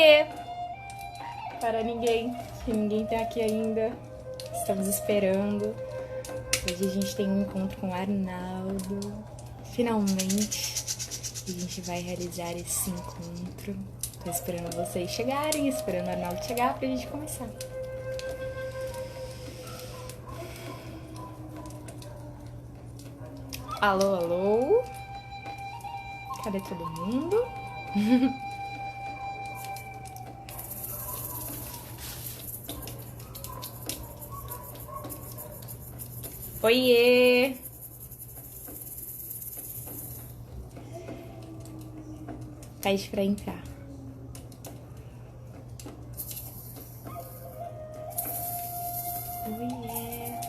Oiê! Para ninguém, que ninguém tá aqui ainda. Estamos esperando. Hoje a gente tem um encontro com o Arnaldo. Finalmente, a gente vai realizar esse encontro. Tô esperando vocês chegarem, esperando o Arnaldo chegar pra gente começar. Alô, alô? Cadê todo mundo? Oiê! Pede pra entrar. Oiê!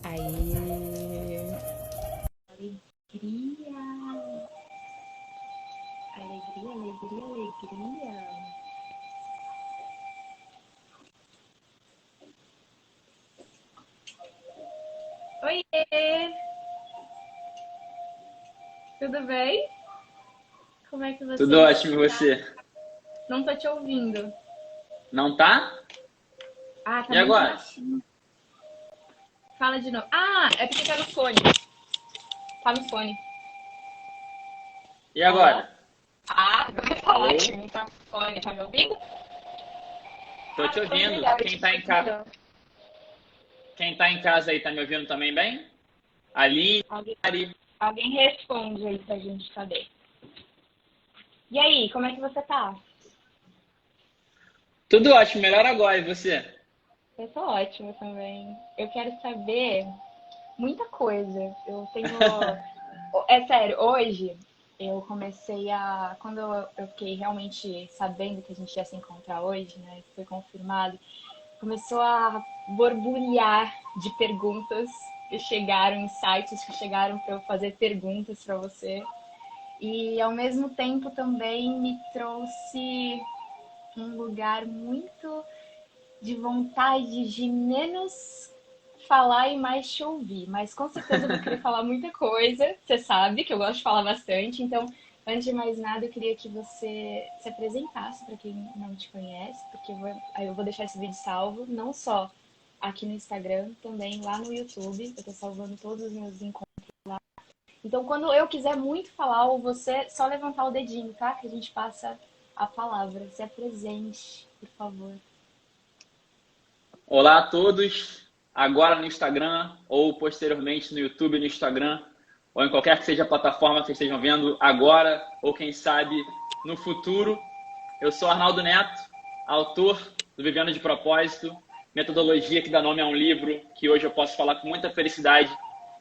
Aí. Alegria! Alegria, alegria, alegria! Oiê! Tudo bem? Como é que você Tudo ótimo, e está? você? Não tô te ouvindo. Não tá? Ah, tá E muito agora? baixinho. Fala de novo. Ah, é porque tá no fone. Tá no fone. E Ó. agora? Ah, agora tá Alô? ótimo. Tá no fone. Tá me ouvindo? Tô Ah, te foi ouvindo. melhor. Deixa eu ver aqui, então. Quem tá em casa aí tá me ouvindo também bem? Ali, Alguém, Ari. alguém responde aí pra gente saber. E aí, como é que você tá? Tudo ótimo, melhor agora, e você? Eu tô ótima também. Eu quero saber muita coisa. Eu tenho. É sério, hoje eu comecei a. Quando eu fiquei realmente sabendo que a gente ia se encontrar hoje, né? Foi confirmado, começou a borbulhar de perguntas que chegaram, insights que chegaram para eu fazer perguntas para você. E ao mesmo tempo também me trouxe um lugar muito de vontade de menos falar e mais te ouvir. Mas com certeza eu vou querer falar muita coisa. Você sabe que eu gosto de falar bastante. Então, antes de mais nada, eu queria que você se apresentasse para quem não te conhece, porque aí eu vou deixar esse vídeo salvo, não só aqui no Instagram, também lá no YouTube. Eu tô salvando todos os meus encontros. Então, quando eu quiser muito falar, ou você, só levantar o dedinho, tá? Que a gente passa a palavra. Se apresente, por favor. Olá a todos. Agora no Instagram, ou posteriormente no YouTube, no Instagram, ou em qualquer que seja a plataforma que vocês estejam vendo agora, ou quem sabe no futuro. Eu sou Arnaldo Neto, autor do Vivendo de Propósito, metodologia que dá nome a um livro que hoje eu posso falar com muita felicidade,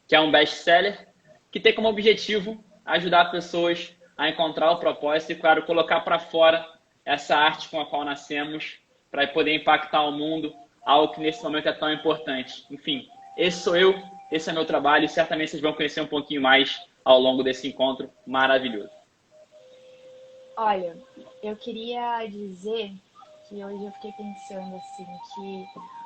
que é um best-seller, que tem como objetivo ajudar pessoas a encontrar o propósito e, claro, colocar para fora essa arte com a qual nascemos para poder impactar o mundo, algo que nesse momento é tão importante. Enfim, esse sou eu, esse é meu trabalho e certamente vocês vão conhecer um pouquinho mais ao longo desse encontro maravilhoso. Olha, eu queria dizer que hoje eu fiquei pensando assim que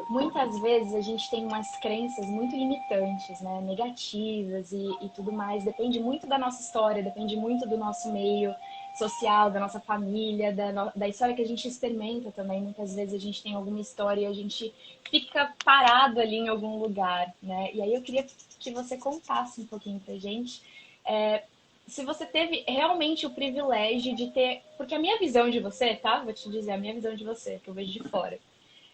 muitas vezes a gente tem umas crenças muito limitantes, né, negativas e tudo mais. Depende muito da nossa história, depende muito do nosso meio social, da nossa família, da história que a gente experimenta também. Muitas vezes a gente tem alguma história e a gente fica parado ali em algum lugar, né? E aí eu queria que você contasse um pouquinho pra gente. É, se você teve realmente o privilégio de ter. Porque a minha visão de você, tá? Vou te dizer, a minha visão de você, que eu vejo de fora,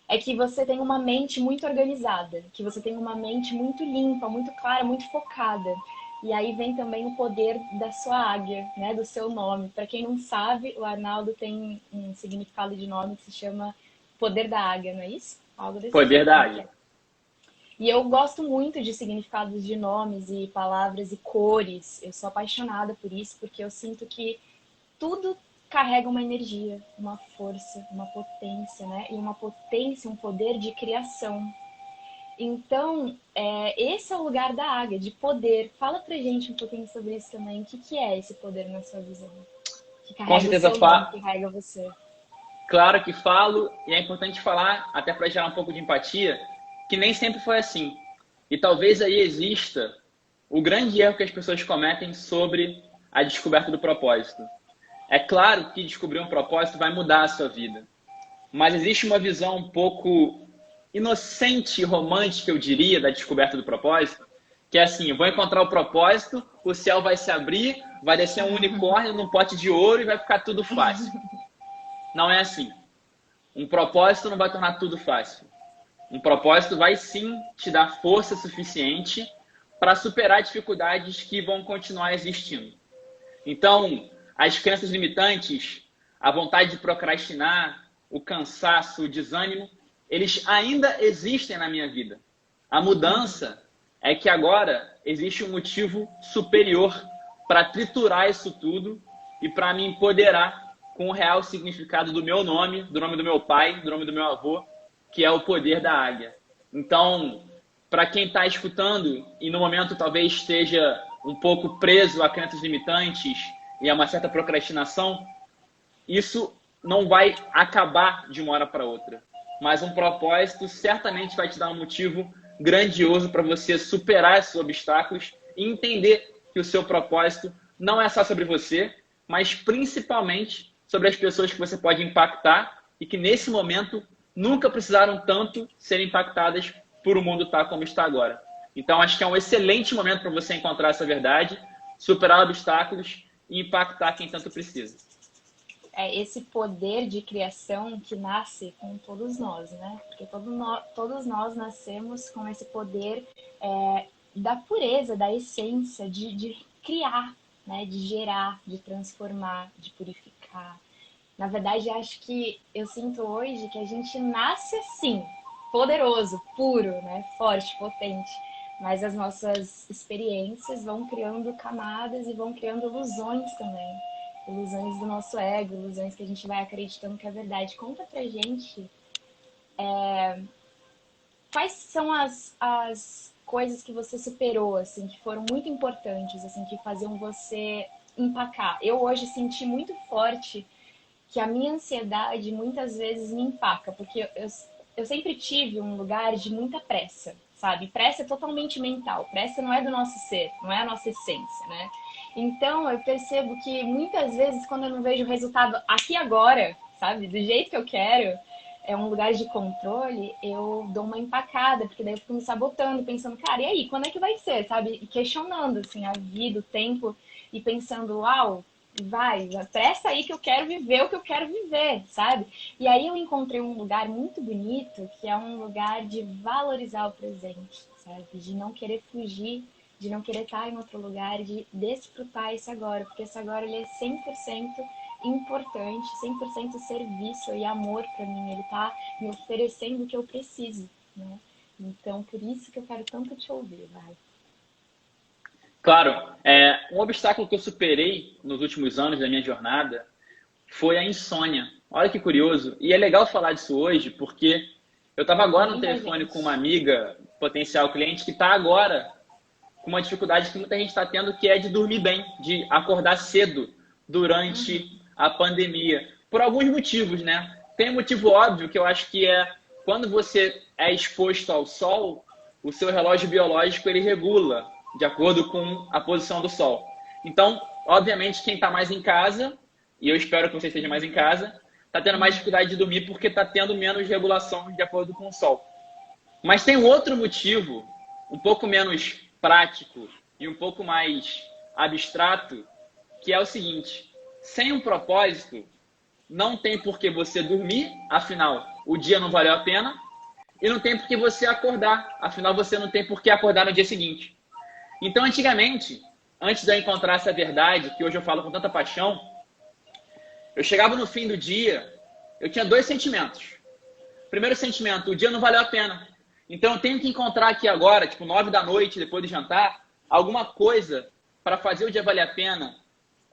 é que você tem uma mente muito organizada, que você tem uma mente muito limpa, muito clara, muito focada. E aí vem também o poder da sua águia, né? Do seu nome. Para quem não sabe, o Arnaldo tem um significado de nome que se chama poder da águia, não é isso? Algo desse Poder tipo. da Como é que águia. é? E eu gosto muito de significados de nomes e palavras e cores. Eu sou apaixonada por isso, porque eu sinto que tudo carrega uma energia, uma força, uma potência, né? E uma potência, um poder de criação. Então, esse é o lugar da águia, de poder. Fala pra gente um pouquinho sobre isso também. O que é esse poder na sua visão? Que Com carrega o certeza, seu nome, que carrega você. claro que falo, e é importante falar, até para gerar um pouco de empatia, que nem sempre foi assim. E talvez aí exista o grande erro que as pessoas cometem sobre a descoberta do propósito. É claro que descobrir um propósito vai mudar a sua vida, mas existe uma visão um pouco inocente e romântica, eu diria, da descoberta do propósito, que é assim, eu vou encontrar o propósito, o céu vai se abrir, vai descer um unicórnio num pote de ouro e vai ficar tudo fácil. Não é assim. Um propósito não vai tornar tudo fácil. Um propósito vai sim te dar força suficiente para superar dificuldades que vão continuar existindo. Então, as crenças limitantes, a vontade de procrastinar, o cansaço, o desânimo, eles ainda existem na minha vida. A mudança é que agora existe um motivo superior para triturar isso tudo e para me empoderar com o real significado do meu nome, do nome do meu pai, do nome do meu avô, que é o poder da águia. Então, para quem está escutando e no momento talvez esteja um pouco preso a crenças limitantes e a uma certa procrastinação, isso não vai acabar de uma hora para outra. Mas um propósito certamente vai te dar um motivo grandioso para você superar esses obstáculos e entender que o seu propósito não é só sobre você, mas principalmente sobre as pessoas que você pode impactar e que nesse momento nunca precisaram tanto ser impactadas por o mundo estar como está agora. Então acho que é um excelente momento para você encontrar essa verdade, superar obstáculos e impactar quem tanto precisa. É esse poder de criação que nasce com todos nós, né? Porque todos nós nascemos com esse poder da pureza, da essência, de criar, né? De gerar, de transformar, de purificar. Na verdade, acho que eu sinto hoje que a gente nasce assim, poderoso, puro, né? Forte, potente. Mas as nossas experiências vão criando camadas e vão criando ilusões também. Ilusões do nosso ego, ilusões que a gente vai acreditando que é verdade. Conta pra gente quais são as coisas que você superou, assim, que foram muito importantes, assim, que faziam você empacar. Eu hoje senti muito forte que a minha ansiedade muitas vezes me empaca, porque eu sempre tive um lugar de muita pressa, sabe? Pressa é totalmente mental, pressa não é do nosso ser, não é a nossa essência, né? Então eu percebo que muitas vezes quando eu não vejo o resultado aqui agora, sabe? Do jeito que eu quero, é um lugar de controle, eu dou uma empacada, porque daí eu fico me sabotando, pensando, cara, e aí, quando é que vai ser, sabe? E questionando, assim, a vida, o tempo, e pensando, uau, vai, presta aí que eu quero viver o que eu quero viver, sabe? E aí eu encontrei um lugar muito bonito, que é um lugar de valorizar o presente, sabe? De não querer fugir, de não querer estar em outro lugar, de desfrutar esse agora, porque esse agora ele é 100% importante, 100% serviço e amor para mim, ele tá me oferecendo o que eu preciso, né? Então, por isso que eu quero tanto te ouvir, vai. Claro, um obstáculo que eu superei nos últimos anos da minha jornada foi a insônia. Olha que curioso. E é legal falar disso hoje, porque eu estava agora no telefone com uma amiga, potencial cliente, que está agora com uma dificuldade que muita gente está tendo, que é de dormir bem, de acordar cedo durante a pandemia. Por alguns motivos, né? Tem um motivo óbvio que eu acho que é quando você é exposto ao sol, o seu relógio biológico ele regula de acordo com a posição do sol. Então, obviamente, quem está mais em casa, e eu espero que você esteja mais em casa, está tendo mais dificuldade de dormir porque está tendo menos regulação de acordo com o sol. Mas tem um outro motivo, um pouco menos prático e um pouco mais abstrato, que é o seguinte: sem um propósito, não tem por que você dormir, afinal, o dia não valeu a pena, e não tem por que você acordar, afinal, você não tem por que acordar no dia seguinte. Então, antigamente, antes de eu encontrar essa verdade, que hoje eu falo com tanta paixão, eu chegava no fim do dia, eu tinha dois sentimentos. Primeiro sentimento, o dia não valeu a pena. Então, eu tenho que encontrar aqui agora, tipo 9 da noite, depois do jantar, alguma coisa para fazer o dia valer a pena.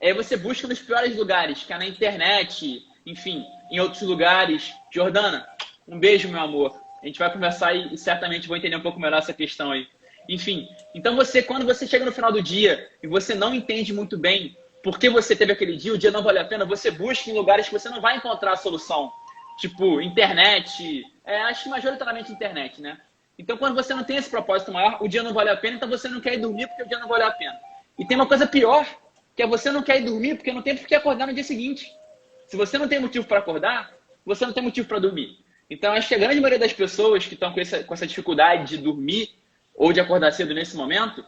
Aí você busca nos piores lugares, que é na internet, enfim, em outros lugares. Jordana, um beijo, meu amor. A gente vai conversar e certamente vou entender um pouco melhor essa questão aí. Enfim, então quando você chega no final do dia e você não entende muito bem por que você teve aquele dia, o dia não valeu a pena, você busca em lugares que você não vai encontrar a solução. Tipo, internet, acho que majoritariamente internet, né? Então, quando você não tem esse propósito maior, o dia não vale a pena, então você não quer ir dormir porque o dia não vale a pena. E tem uma coisa pior, que é você não quer ir dormir porque não tem por que acordar no dia seguinte. Se você não tem motivo para acordar, você não tem motivo para dormir. Então, acho que a grande maioria das pessoas que estão com essa dificuldade de dormir ou de acordar cedo nesse momento,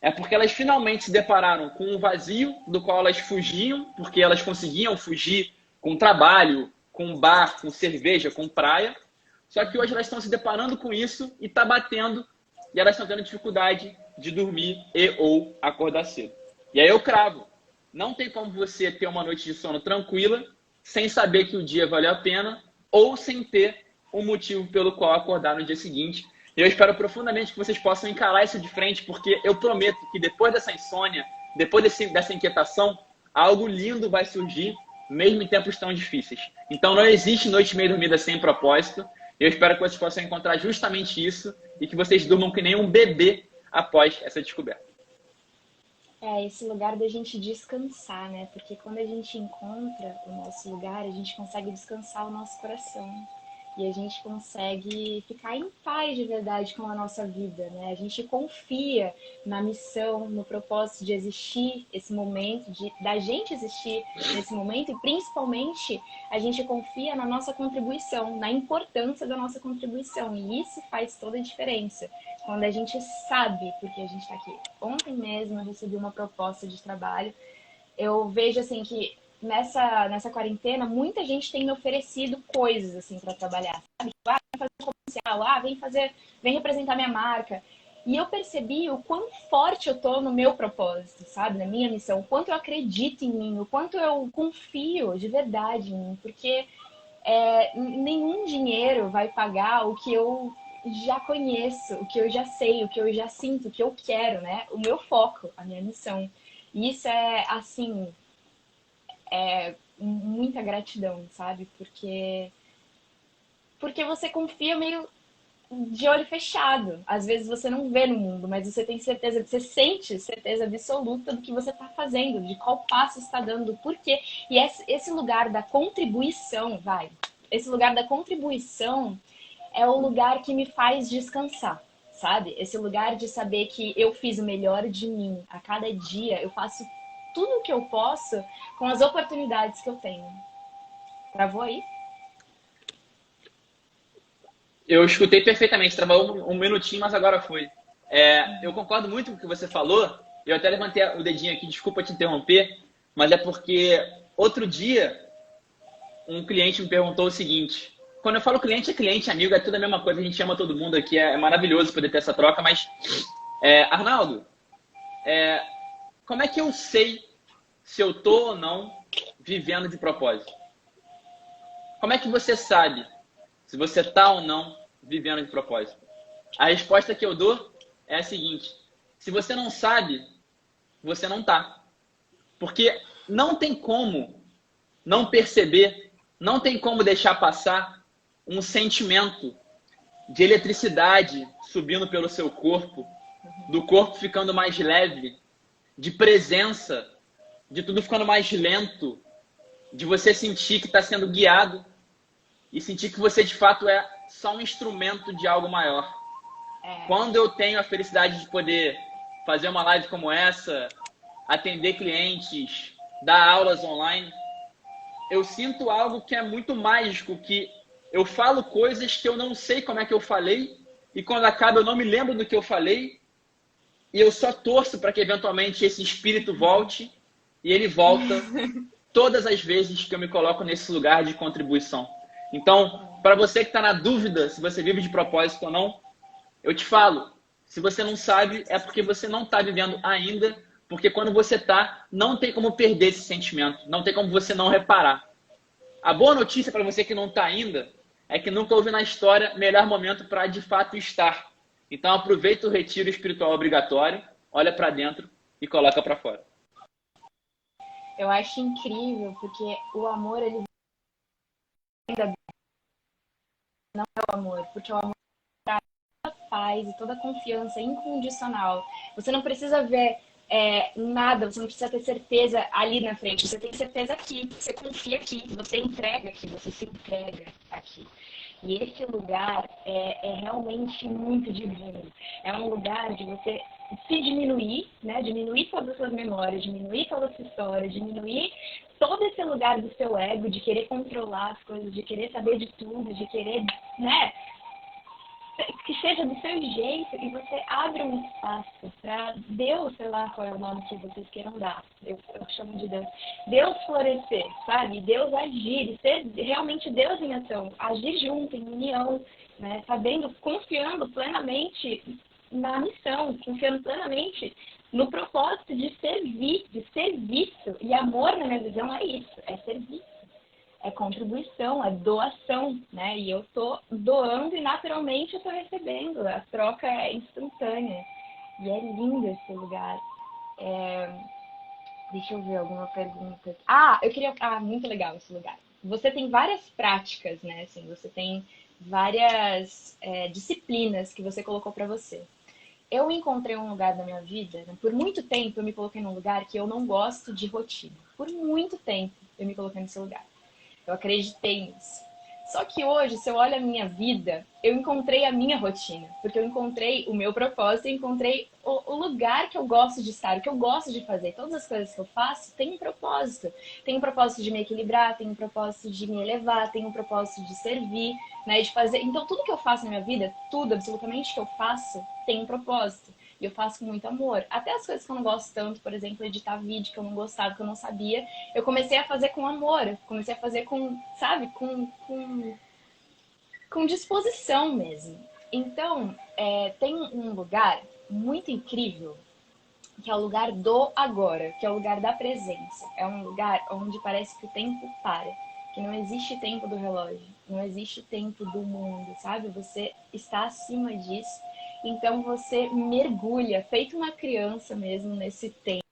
é porque elas finalmente se depararam com um vazio do qual elas fugiam, porque elas conseguiam fugir com trabalho, com bar, com cerveja, com praia. Só que hoje elas estão se deparando com isso e está batendo, e elas estão tendo dificuldade de dormir e ou acordar cedo. E aí eu cravo. Não tem como você ter uma noite de sono tranquila sem saber que o dia valeu a pena ou sem ter um motivo pelo qual acordar no dia seguinte. Eu espero profundamente que vocês possam encarar isso de frente, porque eu prometo que depois dessa insônia, depois dessa inquietação, algo lindo vai surgir, mesmo em tempos tão difíceis. Então não existe noite meio dormida sem propósito. Eu espero que vocês possam encontrar justamente isso e que vocês durmam que nem um bebê após essa descoberta. É esse lugar da gente descansar, né? Porque quando a gente encontra o nosso lugar, a gente consegue descansar o nosso coração. E a gente consegue ficar em paz de verdade com a nossa vida, né? A gente confia na missão, no propósito de existir esse momento, da gente existir nesse momento e principalmente a gente confia na nossa contribuição, na importância da nossa contribuição. E isso faz toda a diferença. Quando a gente sabe porque a gente está aqui. Ontem mesmo eu recebi uma proposta de trabalho. Eu vejo assim que nessa quarentena, muita gente tem me oferecido coisas assim para trabalhar, sabe? Tipo, vem fazer comercial, vem representar minha marca. E eu percebi o quão forte eu tô no meu propósito, sabe? Na minha missão, o quanto eu acredito em mim, o quanto eu confio de verdade em mim, porque nenhum dinheiro vai pagar o que eu já conheço, o que eu já sei, o que eu já sinto, o que eu quero, né? O meu foco, a minha missão. E isso é, assim, muita gratidão, sabe? Porque você confia meio de olho fechado. Às vezes você não vê no mundo, mas você tem certeza, você sente certeza absoluta do que você está fazendo, de qual passo está dando, do porquê. E esse lugar da contribuição, esse lugar da contribuição é o lugar que me faz descansar, sabe? Esse lugar de saber que eu fiz o melhor de mim. A cada dia eu faço tudo o que eu posso com as oportunidades que eu tenho. Travou aí? Eu escutei perfeitamente, travou um minutinho, mas agora foi. Eu concordo muito com o que você falou. Eu até levantei o dedinho aqui, desculpa te interromper, mas é porque outro dia um cliente me perguntou o seguinte. Quando eu falo cliente, é cliente, amigo, é tudo a mesma coisa, a gente ama todo mundo aqui, é maravilhoso poder ter essa troca, mas Arnaldo, como é que eu sei se eu tô ou não vivendo de propósito? Como é que você sabe se você tá ou não vivendo de propósito? A resposta que eu dou é a seguinte: se você não sabe, você não tá. Porque não tem como não perceber, não tem como deixar passar um sentimento de eletricidade subindo pelo seu corpo, do corpo ficando mais leve, de presença, de tudo ficando mais lento, de você sentir que está sendo guiado e sentir que você de fato é só um instrumento de algo maior. Quando eu tenho a felicidade de poder fazer uma live como essa, atender clientes, dar aulas online, eu sinto algo que é muito mágico, que eu falo coisas que eu não sei como é que eu falei e quando acaba eu não me lembro do que eu falei e eu só torço para que eventualmente esse espírito volte e ele volta todas as vezes que eu me coloco nesse lugar de contribuição. Então, para você que está na dúvida se você vive de propósito ou não, eu te falo, se você não sabe, é porque você não está vivendo ainda, porque quando você está, não tem como perder esse sentimento, não tem como você não reparar. A boa notícia para você que não está ainda é que nunca houve na história melhor momento para de fato estar. Então aproveita o retiro espiritual obrigatório, olha para dentro e coloca para fora. Eu acho incrível, porque o amor, ele não é o amor, porque o amor traz toda a paz e toda a confiança incondicional. Você não precisa ver nada, você não precisa ter certeza ali na frente, você tem certeza aqui, você confia aqui, você entrega aqui, você se entrega aqui. E esse lugar é realmente muito divino. É um lugar de você se diminuir, né? Diminuir todas as suas memórias, diminuir toda a sua história, diminuir todo esse lugar do seu ego, de querer controlar as coisas, de querer saber de tudo, de querer, né? Que seja do seu jeito e você abre um espaço para Deus, sei lá qual é o nome que vocês queiram dar, eu chamo de Deus, Deus florescer, sabe? Deus agir, ser realmente Deus em ação, agir junto, em união, né? Sabendo, confiando plenamente na missão, confiando plenamente no propósito de servir, de serviço. E amor, na minha visão, é isso, é serviço. É contribuição, é doação, né? E eu tô doando e naturalmente eu tô recebendo. A troca é instantânea. E é lindo esse lugar. Deixa eu ver alguma pergunta. Muito legal esse lugar. Você tem várias práticas, né? Assim, você tem várias disciplinas que você colocou para você. Eu encontrei um lugar da minha vida, né? Por muito tempo eu me coloquei num lugar que eu não gosto de rotina. Por muito tempo eu me coloquei nesse lugar. Eu acreditei nisso. Só que hoje, se eu olho a minha vida, eu encontrei a minha rotina. Porque eu encontrei o meu propósito, eu encontrei o lugar que eu gosto de estar, o que eu gosto de fazer. Todas as coisas que eu faço têm um propósito. Tem um propósito de me equilibrar, tem um propósito de me elevar, tem um propósito de servir, né? De fazer. Então, tudo que eu faço na minha vida, tudo, absolutamente que eu faço, tem um propósito. E eu faço com muito amor. Até as coisas que eu não gosto tanto, por exemplo, editar vídeo que eu não gostava, que eu não sabia, eu comecei a fazer com amor. Eu comecei a fazer com, sabe, com disposição mesmo. Então, tem um lugar muito incrível, que é o lugar do agora, que é o lugar da presença. É um lugar onde parece que o tempo para, que não existe tempo do relógio, não existe tempo do mundo, sabe? Você está acima disso. Então você mergulha, feito uma criança mesmo, nesse tempo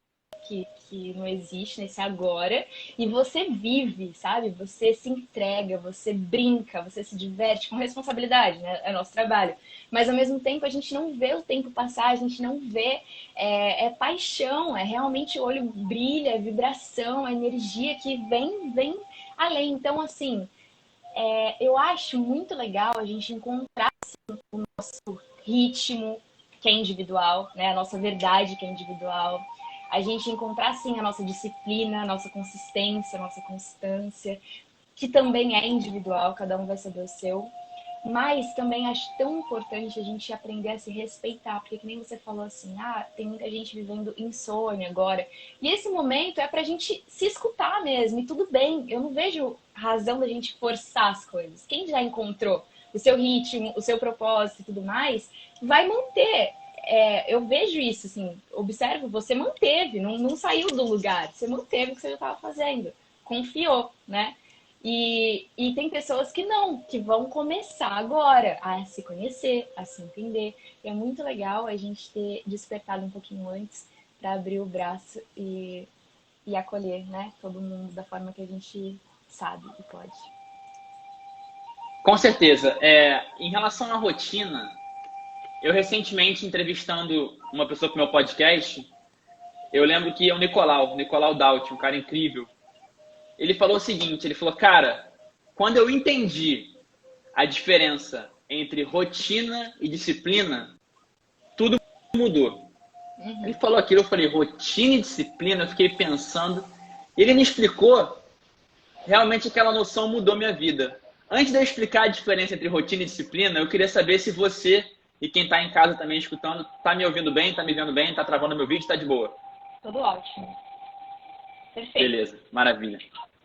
que não existe, nesse agora, e você vive, sabe? Você se entrega, você brinca, você se diverte com responsabilidade, né? É nosso trabalho. Mas ao mesmo tempo a gente não vê o tempo passar, a gente não vê paixão, é realmente o olho brilha, é vibração, a energia que vem além. Então, assim, eu acho muito legal a gente encontrar assim, o nosso ritmo, que é individual, né? A nossa verdade, que é individual. A gente encontrar, sim, a nossa disciplina, a nossa consistência, a nossa constância, que também é individual, cada um vai saber o seu. Mas também acho tão importante a gente aprender a se respeitar, porque que nem você falou assim, tem muita gente vivendo insônia agora. E esse momento é pra gente se escutar mesmo, e tudo bem. Eu não vejo razão da gente forçar as coisas. Quem já encontrou o seu ritmo, o seu propósito e tudo mais, vai manter. Eu vejo isso, assim, observo, você manteve, não saiu do lugar, você manteve o que você já estava fazendo, confiou, né? E tem pessoas que não, que vão começar agora a se conhecer, a se entender. E é muito legal a gente ter despertado um pouquinho antes para abrir o braço e acolher, né, todo mundo da forma que a gente sabe e pode. Com certeza. Em relação à rotina, eu recentemente entrevistando uma pessoa para o meu podcast, eu lembro que é o Nicolau Daut, um cara incrível. Ele falou o seguinte, ele falou, cara, quando eu entendi a diferença entre rotina e disciplina, tudo mudou. Ele falou aquilo, eu falei, rotina e disciplina, eu fiquei pensando. E ele me explicou, realmente aquela noção mudou minha vida. Antes de eu explicar a diferença entre rotina e disciplina, eu queria saber se você e quem está em casa também escutando, está me ouvindo bem, está me vendo bem, está travando meu vídeo, está de boa? Tudo ótimo. Perfeito. Beleza, maravilha.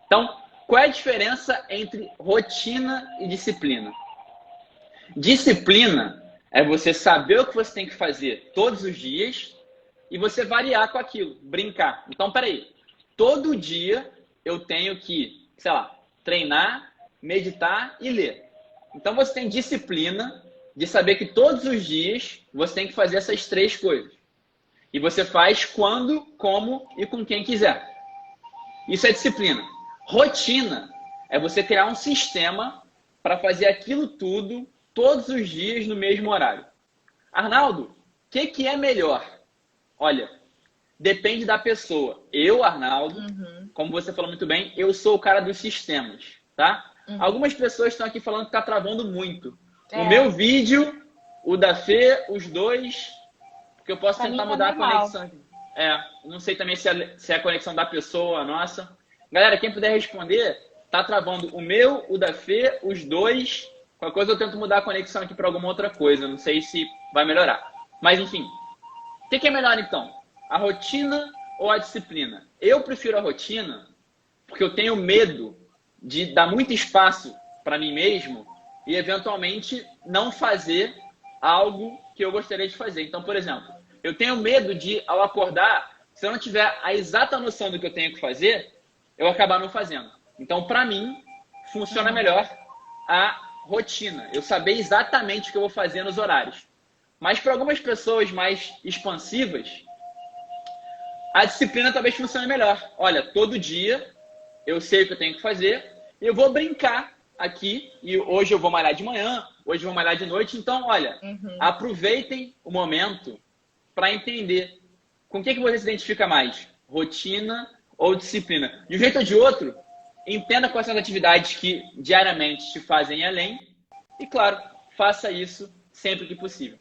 Então, qual é a diferença entre rotina e disciplina? Disciplina é você saber o que você tem que fazer todos os dias e você variar com aquilo, brincar. Então, peraí, todo dia eu tenho que, sei lá, treinar, meditar e ler. Então, você tem disciplina de saber que todos os dias você tem que fazer essas três coisas. E você faz quando, como e com quem quiser. Isso é disciplina. Rotina é você criar um sistema para fazer aquilo tudo todos os dias no mesmo horário. Arnaldo, o que é melhor? Olha, depende da pessoa. Eu, Arnaldo, como você falou muito bem, eu sou o cara dos sistemas, tá? Uhum. Algumas pessoas estão aqui falando que está travando muito. O É, meu vídeo, o da Fê, os dois, porque eu posso pra mim tentar tá mudar a normal. conexão aqui. Não sei também se é a conexão da pessoa ou a nossa. Galera, quem puder responder, tá travando o meu, o da Fê, os dois. Qualquer coisa eu tento mudar a conexão aqui para alguma outra coisa. Não sei se vai melhorar. Mas enfim, o que é melhor então? A rotina ou a disciplina? Eu prefiro a rotina porque eu tenho medo de dar muito espaço para mim mesmo e eventualmente não fazer algo que eu gostaria de fazer. Então, por exemplo, eu tenho medo de, ao acordar, se eu não tiver a exata noção do que eu tenho que fazer, eu acabar não fazendo. Então, para mim, funciona Uhum. melhor a rotina. Eu saber exatamente o que eu vou fazer nos horários. Mas para algumas pessoas mais expansivas, a disciplina talvez funcione melhor. Olha, todo dia eu sei o que eu tenho que fazer e eu vou brincar aqui. E hoje eu vou malhar de manhã, hoje eu vou malhar de noite. Então, olha, Uhum. aproveitem o momento para entender com o que você se identifica mais, rotina ou disciplina. De um jeito ou de outro, entenda quais são as atividades que diariamente te fazem além e, claro, faça isso sempre que possível.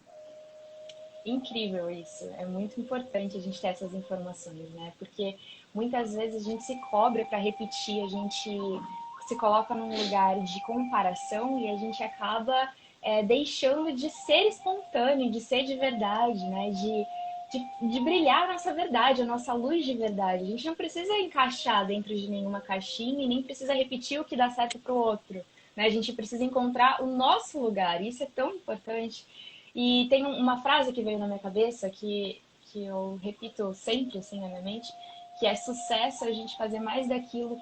Incrível isso. É muito importante a gente ter essas informações, né? Porque muitas vezes a gente se cobra para repetir, a gente se coloca num lugar de comparação e a gente acaba deixando de ser espontâneo, de ser de verdade, né? De brilhar a nossa verdade, a nossa luz de verdade. A gente não precisa encaixar dentro de nenhuma caixinha e nem precisa repetir o que dá certo para o outro. Né? A gente precisa encontrar o nosso lugar. Isso é tão importante. E tem uma frase que veio na minha cabeça que eu repito sempre assim na minha mente, que é sucesso a gente fazer mais daquilo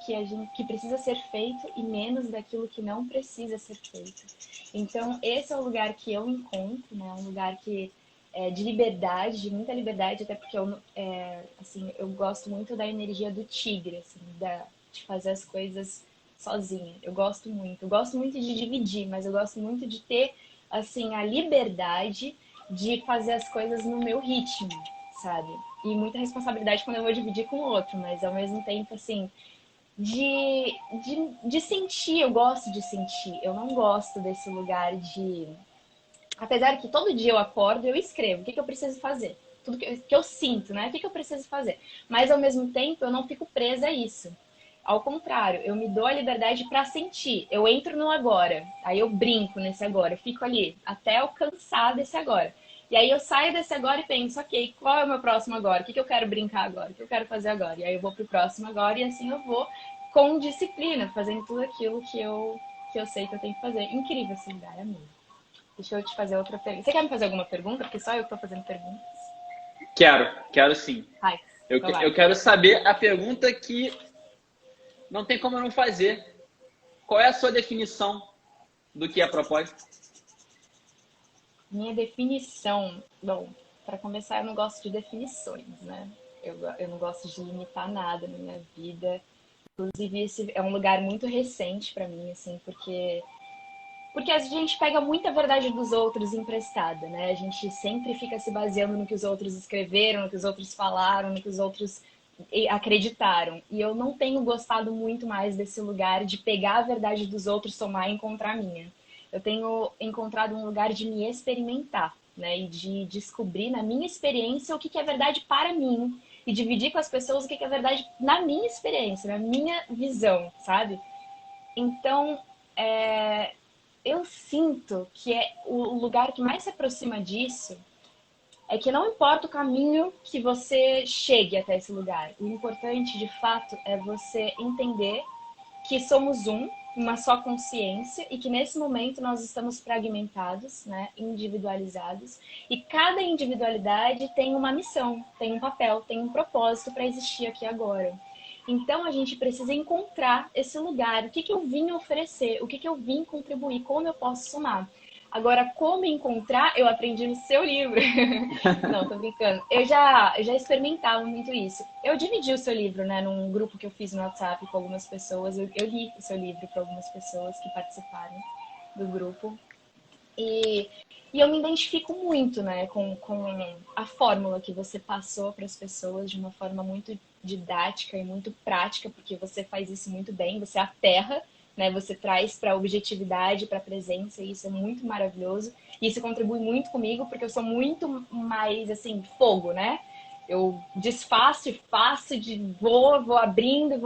que precisa ser feito e menos daquilo que não precisa ser feito. Então, esse é o lugar que eu encontro, né? Um lugar que de liberdade, de muita liberdade, até porque assim, eu gosto muito da energia do tigre, assim, de fazer as coisas sozinha. Eu gosto muito de dividir, mas eu gosto muito de ter assim a liberdade de fazer as coisas no meu ritmo, sabe? E muita responsabilidade quando eu vou dividir com o outro, mas ao mesmo tempo assim de sentir, eu gosto de sentir. Eu não gosto desse lugar de. Apesar que todo dia eu acordo e eu escrevo o que eu preciso fazer. Tudo que eu sinto, né? O que eu preciso fazer. Mas ao mesmo tempo eu não fico presa a isso. Ao contrário, eu me dou a liberdade para sentir. Eu entro no agora, aí eu brinco nesse agora, eu fico ali até eu cansar desse agora. E aí eu saio desse agora e penso, ok, qual é o meu próximo agora? O que eu quero brincar agora? O que eu quero fazer agora? E aí eu vou pro próximo agora e assim eu vou com disciplina, fazendo tudo aquilo que eu sei que eu tenho que fazer. Incrível esse lugar, amigo. Deixa eu te fazer outra pergunta. Você quer me fazer alguma pergunta? Porque só eu que tô fazendo perguntas. Quero sim. Vai, Eu, então vai. eu quero saber a pergunta que não tem como eu não fazer. Qual é a sua definição do que é propósito? Minha definição. Bom, para começar, eu não gosto de definições, né? Eu não gosto de limitar nada na minha vida. Inclusive, esse é um lugar muito recente para mim, assim, porque a gente pega muita verdade dos outros emprestada, né? A gente sempre fica se baseando no que os outros escreveram, no que os outros falaram, no que os outros acreditaram. E eu não tenho gostado muito mais desse lugar de pegar a verdade dos outros, somar e encontrar a minha. Eu tenho encontrado um lugar de me experimentar, né? E de descobrir na minha experiência o que é verdade para mim. E dividir com as pessoas o que é verdade na minha experiência, na minha visão, sabe? Então, eu sinto que é o lugar que mais se aproxima disso é que não importa o caminho que você chegue até esse lugar. O importante, de fato, é você entender que somos uma só consciência, e que nesse momento nós estamos fragmentados, né, individualizados, e cada individualidade tem uma missão, tem um papel, tem um propósito para existir aqui agora. Então a gente precisa encontrar esse lugar, o que eu vim oferecer, o que eu vim contribuir, como eu posso somar. Agora, como encontrar, eu aprendi no seu livro. Não, tô brincando. Eu já experimentava muito isso. Eu dividi o seu livro, né, num grupo que eu fiz no WhatsApp com algumas pessoas. Eu li o seu livro para algumas pessoas que participaram do grupo. E, e eu me identifico muito, né, com a fórmula que você passou para as pessoas de uma forma muito didática e muito prática, porque você faz isso muito bem, você aterra né? Você traz para a objetividade, para a presença, e isso é muito maravilhoso. E isso contribui muito comigo, porque eu sou muito mais, assim, fogo, né? Eu desfaço e faço, vou abrindo,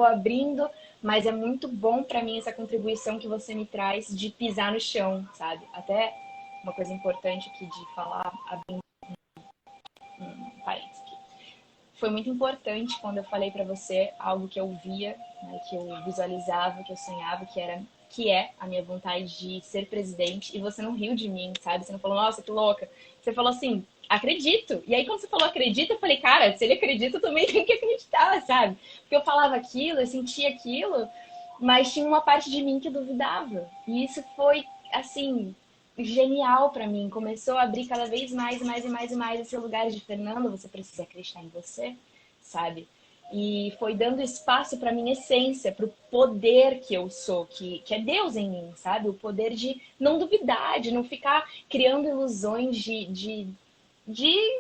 mas é muito bom para mim essa contribuição que você me traz de pisar no chão, sabe? Até uma coisa importante aqui de falar, abrindo um parênteses aqui. Foi muito importante quando eu falei para você algo que eu via, né, que eu visualizava, que eu sonhava, que é a minha vontade de ser presidente, e você não riu de mim, sabe? Você não falou, nossa, que louca. Você falou assim, acredito. E aí quando você falou acredita, eu falei, cara, se ele acredita, eu também tenho que acreditar, sabe? Porque eu falava aquilo, eu sentia aquilo, mas tinha uma parte de mim que duvidava. E isso foi, assim, genial para mim. Começou a abrir cada vez mais esse lugar de Fernando, você precisa acreditar em você, sabe? E foi dando espaço para minha essência, para o poder que eu sou, que é Deus em mim, sabe? O poder de não duvidar, de não ficar criando ilusões de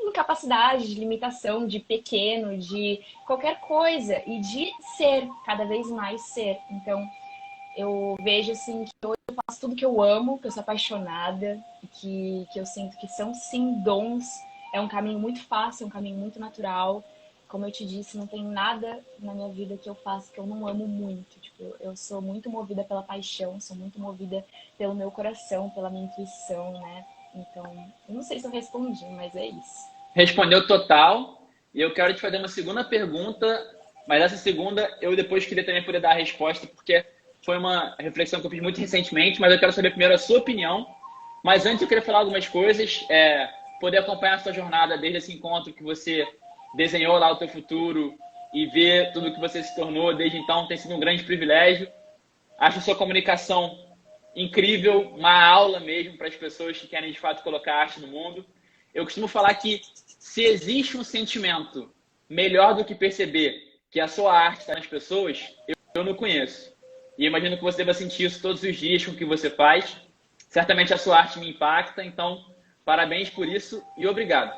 incapacidade, de limitação, de pequeno, de qualquer coisa, e de ser, cada vez mais ser. Então, eu vejo assim que hoje eu faço tudo que eu amo, que eu sou apaixonada, que eu sinto que são sim dons. É um caminho muito fácil, é um caminho muito natural. Como eu te disse, não tem nada na minha vida que eu faço que eu não amo muito. Tipo, eu sou muito movida pela paixão, sou muito movida pelo meu coração, pela minha intuição, né? Então, eu não sei se eu respondi, mas é isso. Respondeu total. E eu quero te fazer uma segunda pergunta, mas essa segunda eu depois queria também poder dar a resposta, porque foi uma reflexão que eu fiz muito recentemente, mas eu quero saber primeiro a sua opinião. Mas antes eu queria falar algumas coisas, poder acompanhar a sua jornada desde esse encontro que você desenhou lá o teu futuro e ver tudo que você se tornou desde então tem sido um grande privilégio. Acho a sua comunicação incrível, uma aula mesmo para as pessoas que querem de fato colocar arte no mundo. Eu costumo falar que se existe um sentimento melhor do que perceber que a sua arte está nas pessoas, eu não conheço. E imagino que você deva sentir isso todos os dias com o que você faz. Certamente a sua arte me impacta, então parabéns por isso e obrigado.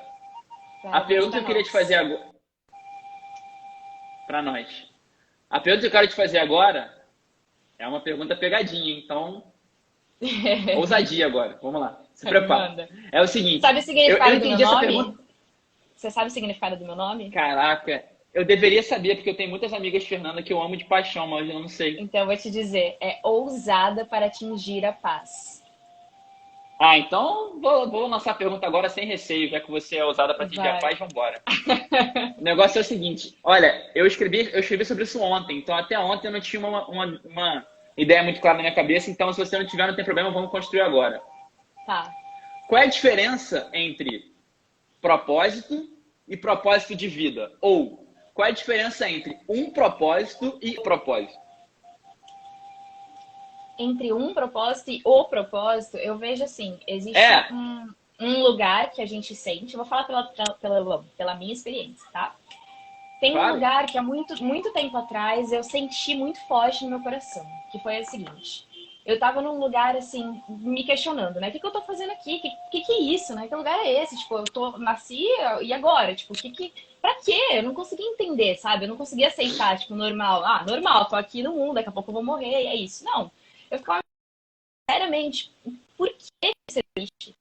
A Parabéns pergunta que pra eu queria te nós. fazer agora, para nós. A pergunta que eu quero te fazer agora é uma pergunta pegadinha, então ousadia agora. Vamos lá, se prepara. Manda. É o seguinte, Sabe o eu significado do meu entendi essa nome? pergunta. Você sabe o significado do meu nome? Caraca, eu deveria saber, porque eu tenho muitas amigas Fernanda que eu amo de paixão, mas eu não sei. Então, eu vou te dizer, é ousada para atingir a paz. Ah, então vou lançar a pergunta agora sem receio, já que você é ousada para atingir a Vai. paz, vambora. O negócio é o seguinte, olha, eu escrevi sobre isso ontem, então até ontem eu não tinha uma ideia muito clara na minha cabeça, então se você não tiver, não tem problema, vamos construir agora. Tá. Qual é a diferença entre propósito e propósito de vida? Ou qual é a diferença entre um propósito e propósito? Entre um propósito e o propósito, eu vejo assim, existe É, um lugar que a gente sente, eu vou falar pela minha experiência, tá? Tem um claro. lugar que há muito tempo atrás eu senti muito forte no meu coração, que foi o seguinte. Eu tava num lugar, assim, me questionando, né? O que eu tô fazendo aqui? Que é isso, né? Que lugar é esse? Tipo, nasci e agora? Tipo, pra quê? Eu não conseguia entender, sabe? Eu não conseguia aceitar, tipo, normal. Ah, normal, tô aqui no mundo, daqui a pouco eu vou morrer, e é isso. Não. Eu ficava, seriamente, por que isso existe?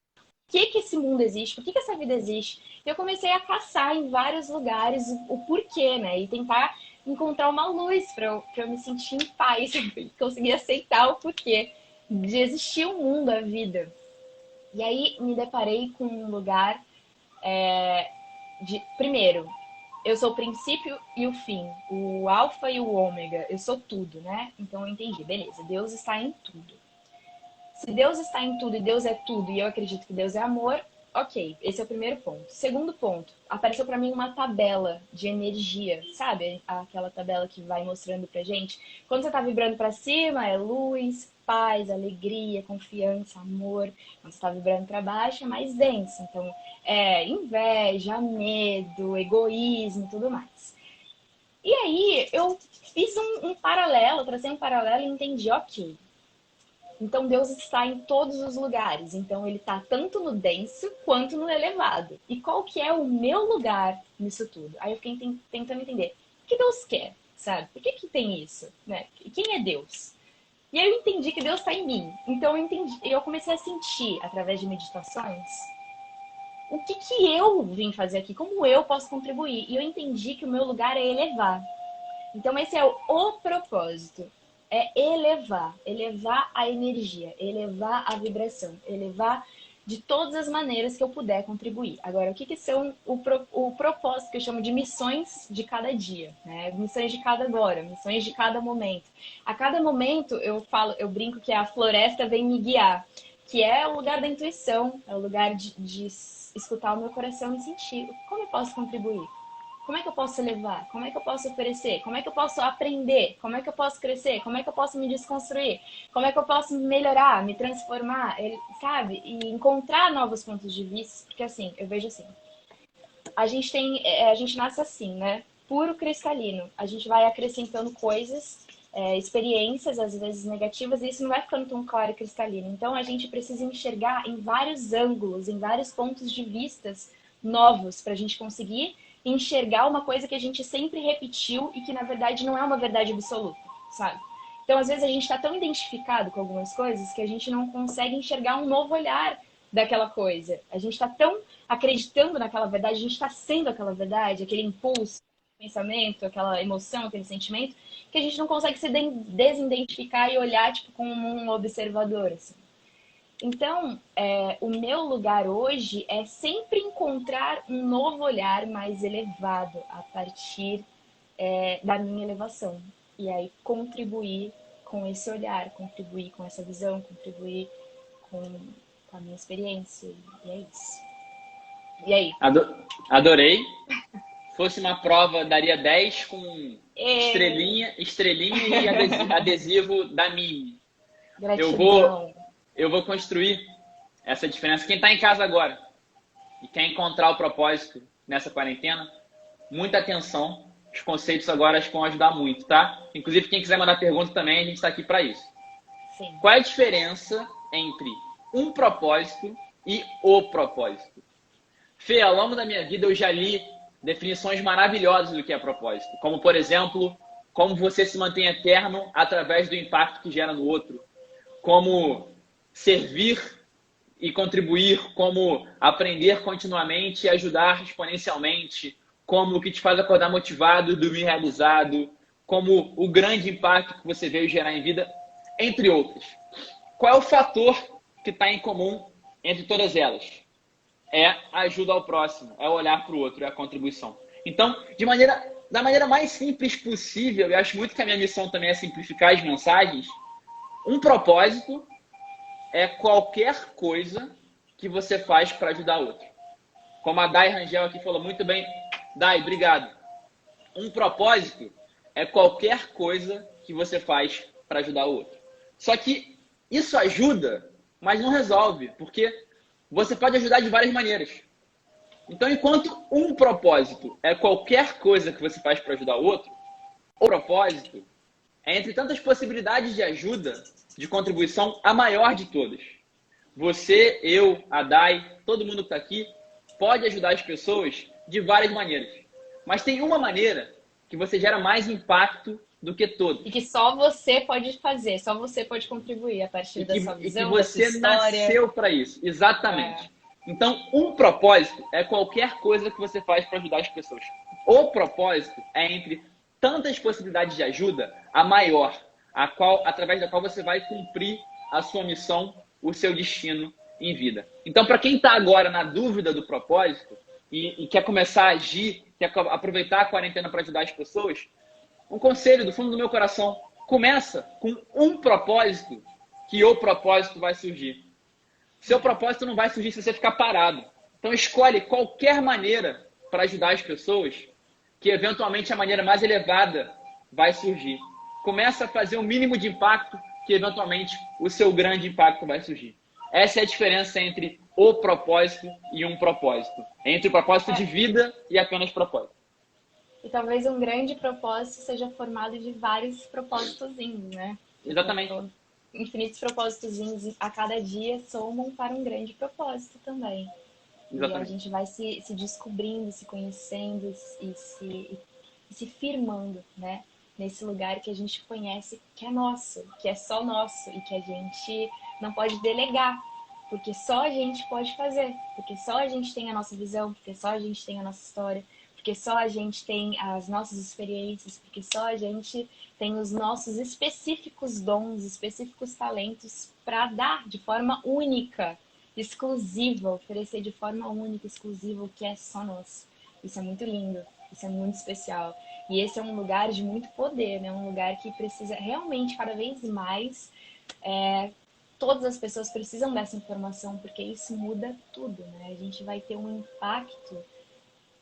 Por que esse mundo existe? Por que essa vida existe? E eu comecei a caçar em vários lugares o porquê, né? E tentar encontrar uma luz pra eu me sentir em paz, conseguir aceitar o porquê de existir o mundo, a vida. E aí me deparei com um lugar de. Primeiro, eu sou o princípio e o fim, o alfa e o ômega, eu sou tudo, né? Então eu entendi, beleza, Deus está em tudo. Se Deus está em tudo e Deus é tudo, e eu acredito que Deus é amor, ok, esse é o primeiro ponto. Segundo ponto, apareceu para mim uma tabela de energia, sabe? Aquela tabela que vai mostrando pra gente. Quando você tá vibrando para cima, é luz, paz, alegria, confiança, amor. Quando você tá vibrando para baixo, é mais denso. Então, é inveja, medo, egoísmo, tudo mais. E aí, eu fiz um paralelo, tracei um paralelo e entendi, ok. Então Deus está em todos os lugares. Então ele está tanto no denso quanto no elevado. E qual que é o meu lugar nisso tudo? Aí eu fiquei tentando entender. O que Deus quer, sabe? Por que tem isso? Né? E quem é Deus? E aí eu entendi que Deus está em mim. Então eu comecei a sentir, através de meditações, o que que eu vim fazer aqui, como eu posso contribuir. E eu entendi que o meu lugar é elevar. Então esse é o propósito. É elevar a energia, elevar a vibração, elevar de todas as maneiras que eu puder contribuir. Agora, o que que são o propósito que eu chamo de missões de cada dia, né? Missões de cada agora, missões de cada momento. A cada momento eu falo, eu brinco que a floresta vem me guiar, que é o lugar da intuição, é o lugar de escutar o meu coração e sentir como eu posso contribuir. Como é que eu posso elevar? Como é que eu posso oferecer? Como é que eu posso aprender? Como é que eu posso crescer? Como é que eu posso me desconstruir? Como é que eu posso melhorar, me transformar, sabe? E encontrar novos pontos de vista, porque assim, eu vejo assim, a gente nasce assim, né? Puro cristalino. A gente vai acrescentando coisas, experiências, às vezes negativas, e isso não vai ficando tão claro e cristalino. Então a gente precisa enxergar em vários ângulos, em vários pontos de vistas novos, para a gente conseguir enxergar uma coisa que a gente sempre repetiu e que na verdade não é uma verdade absoluta, sabe? Então, às vezes, a gente está tão identificado com algumas coisas que a gente não consegue enxergar um novo olhar daquela coisa. A gente está tão acreditando naquela verdade, a gente está sendo aquela verdade, aquele impulso, pensamento, aquela emoção, aquele sentimento, que a gente não consegue se desidentificar e olhar tipo como um observador, assim. Então, o meu lugar hoje é sempre encontrar um novo olhar mais elevado a partir da minha elevação. E aí contribuir com esse olhar, contribuir com essa visão, contribuir com, com a minha experiência. E é isso. E aí? Adorei. Fosse uma prova, daria 10 com estrelinha e adesivo da Mini. Gratidão. Eu vou construir essa diferença. Quem está em casa agora e quer encontrar o propósito nessa quarentena, muita atenção. Os conceitos agora acho que vão ajudar muito, tá? Inclusive, quem quiser mandar pergunta também, a gente está aqui para isso. Sim. Qual é a diferença entre um propósito e o propósito? Fê, ao longo da minha vida eu já li definições maravilhosas do que é propósito. Como, por exemplo, como você se mantém eterno através do impacto que gera no outro. Como servir e contribuir, como aprender continuamente e ajudar exponencialmente, como o que te faz acordar motivado, dormir realizado, como o grande impacto que você veio gerar em vida, entre outros. Qual é o fator que está em comum entre todas elas? É a ajuda ao próximo, é o olhar para o outro, é a contribuição. Então, da maneira mais simples possível, eu acho muito que a minha missão também é simplificar as mensagens, um propósito é qualquer coisa que você faz para ajudar outro. Como a Dai Rangel aqui falou muito bem. Dai, obrigado. Um propósito é qualquer coisa que você faz para ajudar o outro. Só que isso ajuda, mas não resolve, porque você pode ajudar de várias maneiras. Então, enquanto um propósito é qualquer coisa que você faz para ajudar o outro, o propósito é, entre tantas possibilidades de ajuda, de contribuição, a maior de todas. Você, eu, a Dai, todo mundo que está aqui, pode ajudar as pessoas de várias maneiras. Mas tem uma maneira que você gera mais impacto do que todos. E que só você pode fazer, só você pode contribuir a partir da sua visão, da sua história. E que você nasceu para isso, exatamente. Então, um propósito é qualquer coisa que você faz para ajudar as pessoas. O propósito é, entre tantas possibilidades de ajuda, a maior, através da qual você vai cumprir a sua missão, o seu destino em vida. Então, para quem está agora na dúvida do propósito e quer começar a agir, quer aproveitar a quarentena para ajudar as pessoas, um conselho do fundo do meu coração: começa com um propósito, que o propósito vai surgir. Seu propósito não vai surgir se você ficar parado. Então, escolhe qualquer maneira para ajudar as pessoas, que eventualmente a maneira mais elevada vai surgir. Começa a fazer o mínimo de impacto, que eventualmente o seu grande impacto vai surgir. Essa é a diferença entre o propósito e um propósito. Entre o propósito de vida e apenas propósito. E talvez um grande propósito seja formado de vários propósitozinhos, né? Exatamente. Então, infinitos propósitozinhos a cada dia somam para um grande propósito também. Exatamente. E a gente vai se descobrindo, se conhecendo e se firmando, né? nesse lugar que a gente conhece, que é nosso, que é só nosso e que a gente não pode delegar, porque só a gente pode fazer, porque só a gente tem a nossa visão, porque só a gente tem a nossa história, porque só a gente tem as nossas experiências, porque só a gente tem os nossos específicos dons, específicos talentos para dar de forma única, exclusiva, oferecer de forma única, exclusiva, o que é só nosso. Isso é muito lindo, isso é muito especial. E esse é um lugar de muito poder, né? Um lugar que precisa realmente, cada vez mais, todas as pessoas precisam dessa informação, porque isso muda tudo, né? A gente vai ter um impacto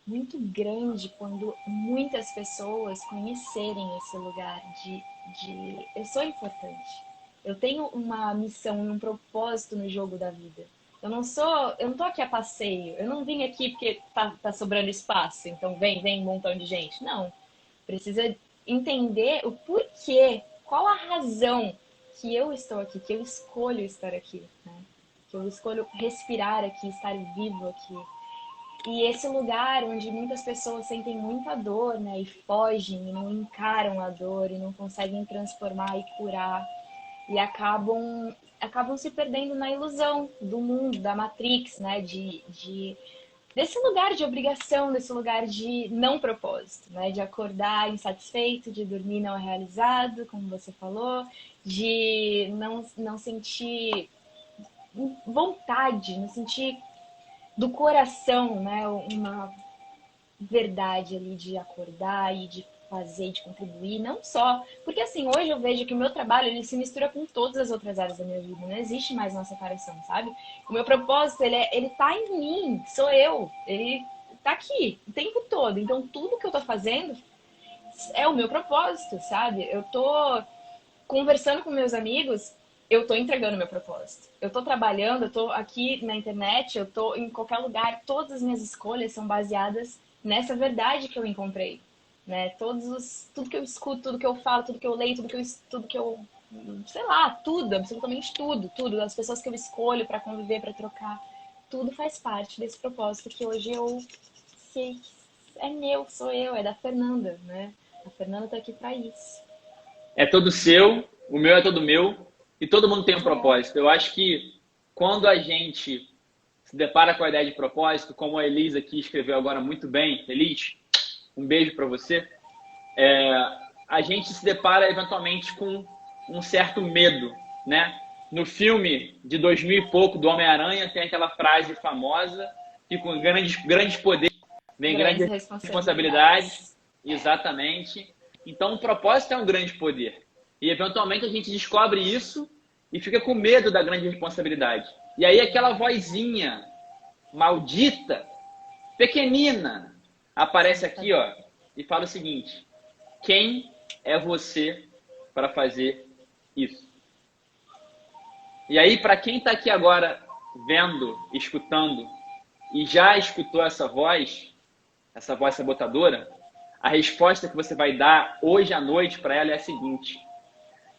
muito grande quando muitas pessoas conhecerem esse lugar de eu sou importante. Eu tenho uma missão e um propósito no jogo da vida. Eu não tô aqui a passeio. Eu não vim aqui porque tá sobrando espaço, então vem um montão de gente. Não. Precisa entender o porquê, qual a razão que eu estou aqui, que eu escolho estar aqui, né? Que eu escolho respirar aqui, estar vivo aqui. E esse lugar onde muitas pessoas sentem muita dor, né? E fogem, e não encaram a dor, e não conseguem transformar e curar. E acabam se perdendo na ilusão do mundo, da Matrix, né? Desse lugar de obrigação, desse lugar de não propósito, né? De acordar insatisfeito, de dormir não realizado, como você falou, de não sentir vontade, não sentir do coração, né? Uma verdade ali de acordar e de fazer, de contribuir, não só. Porque assim, hoje eu vejo que o meu trabalho ele se mistura com todas as outras áreas da minha vida. Não existe mais uma separação, sabe? O meu propósito, ele tá em mim, sou eu. Ele tá aqui o tempo todo. Então, tudo que eu tô fazendo é o meu propósito, sabe? Eu tô conversando com meus amigos, eu tô entregando meu propósito. Eu tô trabalhando, eu tô aqui na internet, eu tô em qualquer lugar. Todas as minhas escolhas são baseadas nessa verdade que eu encontrei, né? Tudo que eu escuto, tudo que eu falo, tudo que eu leio, tudo que eu sei lá, tudo, absolutamente tudo, as pessoas que eu escolho para conviver, para trocar, tudo faz parte desse propósito que hoje eu sei que é meu, sou eu, é da Fernanda, né? A Fernanda tá aqui para isso. É todo seu, o meu é todo meu, e todo mundo tem um É. propósito. Eu acho que quando a gente se depara com a ideia de propósito, como a Elisa aqui escreveu agora muito bem, Elis, um beijo para você, a gente se depara eventualmente com um certo medo, né? No filme de 2000 e pouco do Homem-Aranha tem aquela frase famosa que com grandes poderes vem Grandes grandes responsabilidades. responsabilidades. Exatamente. Então, o propósito é um grande poder. E, eventualmente, a gente descobre isso e fica com medo da grande responsabilidade. E aí, aquela vozinha maldita, pequenina, aparece aqui, ó, e fala o seguinte: quem é você para fazer isso? E aí, para quem está aqui agora vendo, escutando, e já escutou essa voz sabotadora, a resposta que você vai dar hoje à noite para ela é a seguinte: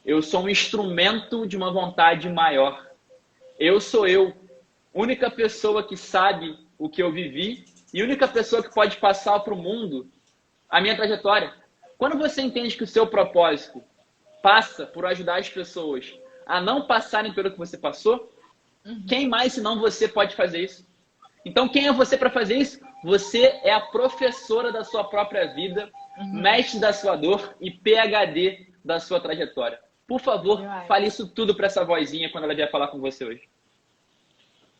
eu sou um instrumento de uma vontade maior. Eu sou eu, única pessoa que sabe o que eu vivi e única pessoa que pode passar para o mundo a minha trajetória. Quando você entende que o seu propósito passa por ajudar as pessoas a não passarem pelo que você passou, quem mais senão você pode fazer isso? Então, quem é você para fazer isso? Você é a professora da sua própria vida, mestre da sua dor e PhD da sua trajetória. Por favor, fale isso tudo para essa vozinha quando ela vier falar com você hoje.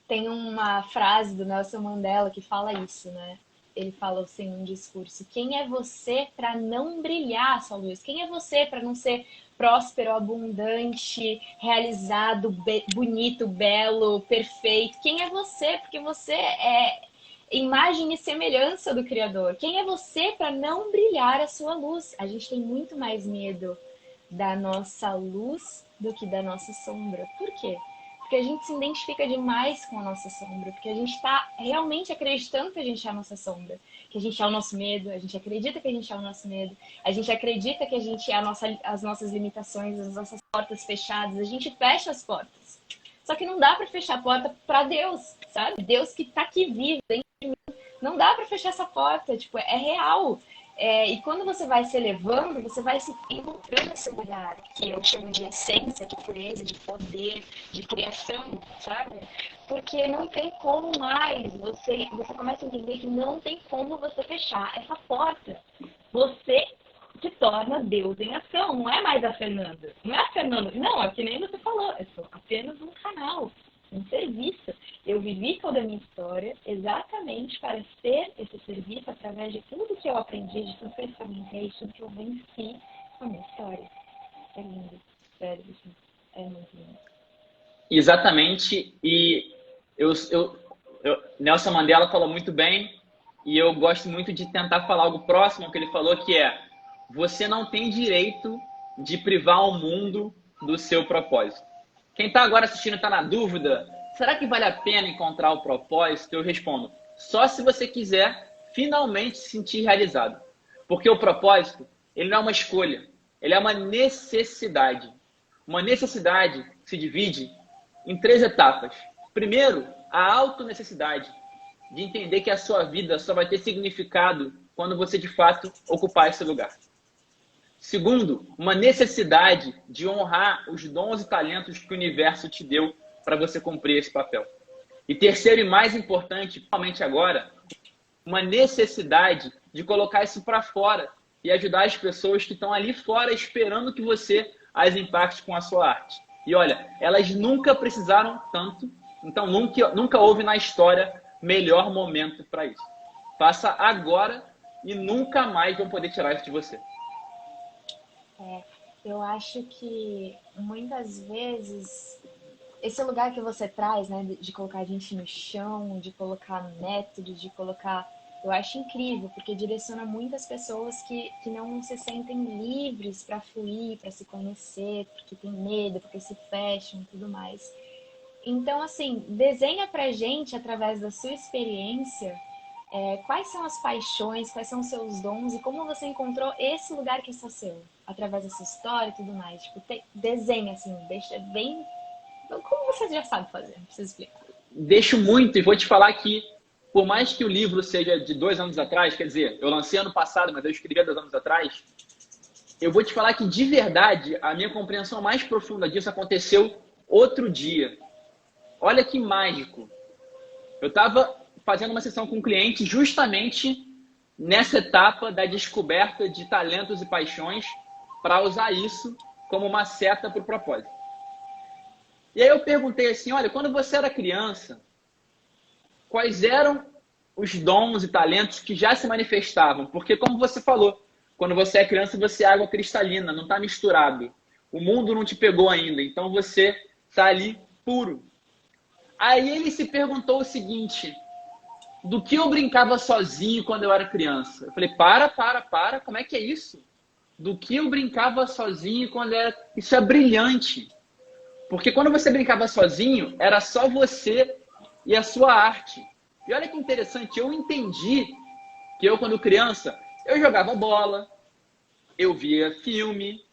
Tem uma frase do Nelson Mandela que fala isso, né? Ele fala assim num discurso: quem é você para não brilhar a sua luz? Quem é você para não ser próspero, abundante, realizado, bonito, belo, perfeito? Quem é você? Porque você é imagem e semelhança do Criador. Quem é você para não brilhar a sua luz? A gente tem muito mais medo da nossa luz do que da nossa sombra. Por quê? Porque a gente se identifica demais com a nossa sombra, porque a gente está realmente acreditando que a gente é a nossa sombra, que a gente é o nosso medo, a gente acredita que a gente é o nosso medo, a gente acredita que a gente é as nossas limitações, as nossas portas fechadas, a gente fecha as portas. Só que não dá para fechar a porta para Deus, sabe? Deus que está aqui vivo dentro de mim. Não dá para fechar essa porta, tipo, é real. E quando você vai se elevando, você vai se encontrando nesse lugar que eu chamo de essência, de pureza, de poder, de criação, sabe? Porque não tem como mais, você começa a entender que não tem como você fechar essa porta. Você se torna Deus em ação, não é mais a Fernanda. Não é a Fernanda, não, é que nem você falou, é só apenas um canal, um serviço. Eu vivi toda a minha história exatamente para ser esse serviço através de tudo que eu aprendi, de tudo que eu experimentei, de tudo que eu venci com a minha história. É lindo, sério, assim, é muito lindo. Exatamente, e Nelson Mandela falou muito bem, e eu gosto muito de tentar falar algo próximo ao que ele falou, que é: você não tem direito de privar o mundo do seu propósito. Quem está agora assistindo está na dúvida, será que vale a pena encontrar o propósito? Eu respondo, só se você quiser finalmente se sentir realizado. Porque o propósito, ele não é uma escolha, ele é uma necessidade. Uma necessidade se divide em 3 etapas. Primeiro, a autonecessidade de entender que a sua vida só vai ter significado quando você, de fato, ocupar esse lugar. Segundo, uma necessidade de honrar os dons e talentos que o universo te deu para você cumprir esse papel. E terceiro e mais importante, principalmente agora, uma necessidade de colocar isso para fora e ajudar as pessoas que estão ali fora esperando que você as impacte com a sua arte. E olha, elas nunca precisaram tanto, então nunca houve na história melhor momento para isso. Faça agora e nunca mais vão poder tirar isso de você. Eu acho que muitas vezes esse lugar que você traz, né, de colocar a gente no chão, de colocar método, de colocar. Eu acho incrível, porque direciona muitas pessoas que não se sentem livres para fluir, para se conhecer, porque tem medo, porque se fecham e tudo mais. Então, assim, desenha pra gente, através da sua experiência, quais são as paixões, quais são os seus dons e como você encontrou esse lugar que é só seu, através da sua história e tudo mais. Tipo, desenha, assim, deixa bem. Como você já sabe fazer, não precisa explicar. Deixo muito e vou te falar que, por mais que o livro seja de 2 anos atrás, quer dizer, eu lancei ano passado, mas eu escrevi há 2 anos atrás, eu vou te falar que, de verdade, a minha compreensão mais profunda disso aconteceu outro dia. Olha que mágico. Eu estava fazendo uma sessão com um cliente justamente nessa etapa da descoberta de talentos e paixões para usar isso como uma seta para o propósito. E aí eu perguntei assim, olha, quando você era criança, quais eram os dons e talentos que já se manifestavam? Porque, como você falou, quando você é criança, você é água cristalina, não está misturado. O mundo não te pegou ainda, então você está ali puro. Aí ele se perguntou o seguinte: do que eu brincava sozinho quando eu era criança? Eu falei, para, como é que é isso? Do que eu brincava sozinho quando eu era... Isso é brilhante. Porque quando você brincava sozinho, era só você e a sua arte. E olha que interessante, eu entendi que eu, quando criança, eu jogava bola, eu via filme,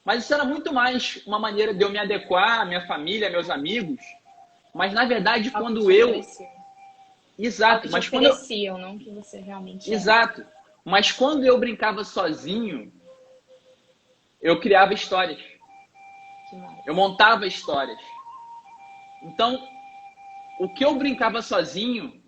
mas isso era muito mais uma maneira de eu me adequar à minha família, meus amigos. Mas, na verdade, Algo que quando te eu... ofereciam. Algo Exato, que te mas quando eu... ofereciam, não que você realmente é. Exato. Mas quando eu brincava sozinho, eu criava histórias. Demais. Eu montava histórias. Então, o que eu brincava sozinho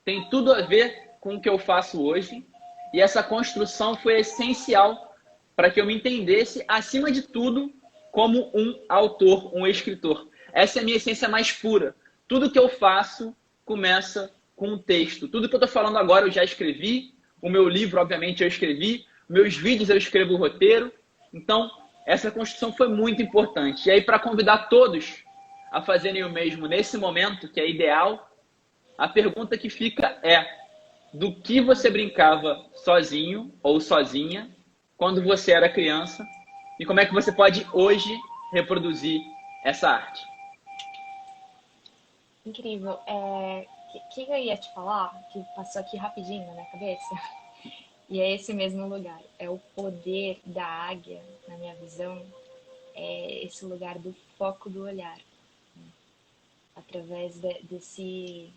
tem tudo a ver com o que eu faço hoje. E essa construção foi essencial para que eu me entendesse, acima de tudo, como um autor, um escritor. Essa é a minha essência mais pura. Tudo que eu faço começa com um texto. Tudo que eu estou falando agora eu já escrevi. O meu livro, obviamente, eu escrevi. Meus vídeos eu escrevo o roteiro. Então, essa construção foi muito importante. E aí, para convidar todos a fazerem o mesmo nesse momento, que é ideal, a pergunta que fica é: do que você brincava sozinho ou sozinha quando você era criança? E como é que você pode hoje reproduzir essa arte? Incrível. Que eu ia te falar, que passou aqui rapidinho na minha cabeça, e é esse mesmo lugar. É o poder da águia, na minha visão, é esse lugar do foco do olhar. Através desse...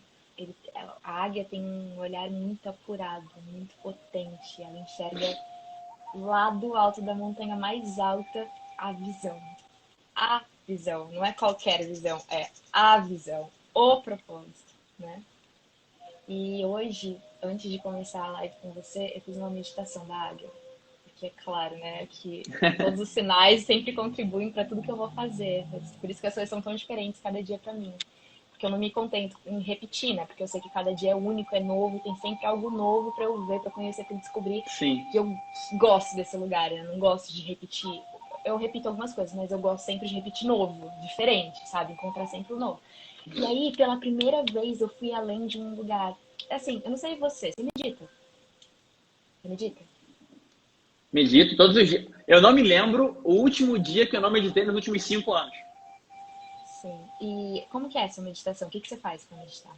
A águia tem um olhar muito apurado, muito potente. Ela enxerga lá do alto da montanha mais alta a visão. A visão, não é qualquer visão, é a visão, o propósito, né? E hoje, antes de começar a live com você, eu fiz uma meditação da águia. Porque é claro, né, que todos os sinais sempre contribuem para tudo que eu vou fazer. Por isso que as coisas são tão diferentes cada dia para mim. Porque eu não me contento em repetir, né? Porque eu sei que cada dia é único, é novo, tem sempre algo novo para eu ver, para conhecer, para descobrir. Sim. Que eu gosto desse lugar, eu não gosto de repetir. Eu repito algumas coisas, mas eu gosto sempre de repetir novo, diferente, sabe? Encontrar sempre o novo. E aí, pela primeira vez, eu fui além de um lugar. Assim, eu não sei você medita? Você medita? Medito todos os dias. Eu não me lembro o último dia que eu não meditei nos últimos 5 anos. Sim. E como que é essa meditação? O que você faz para meditar?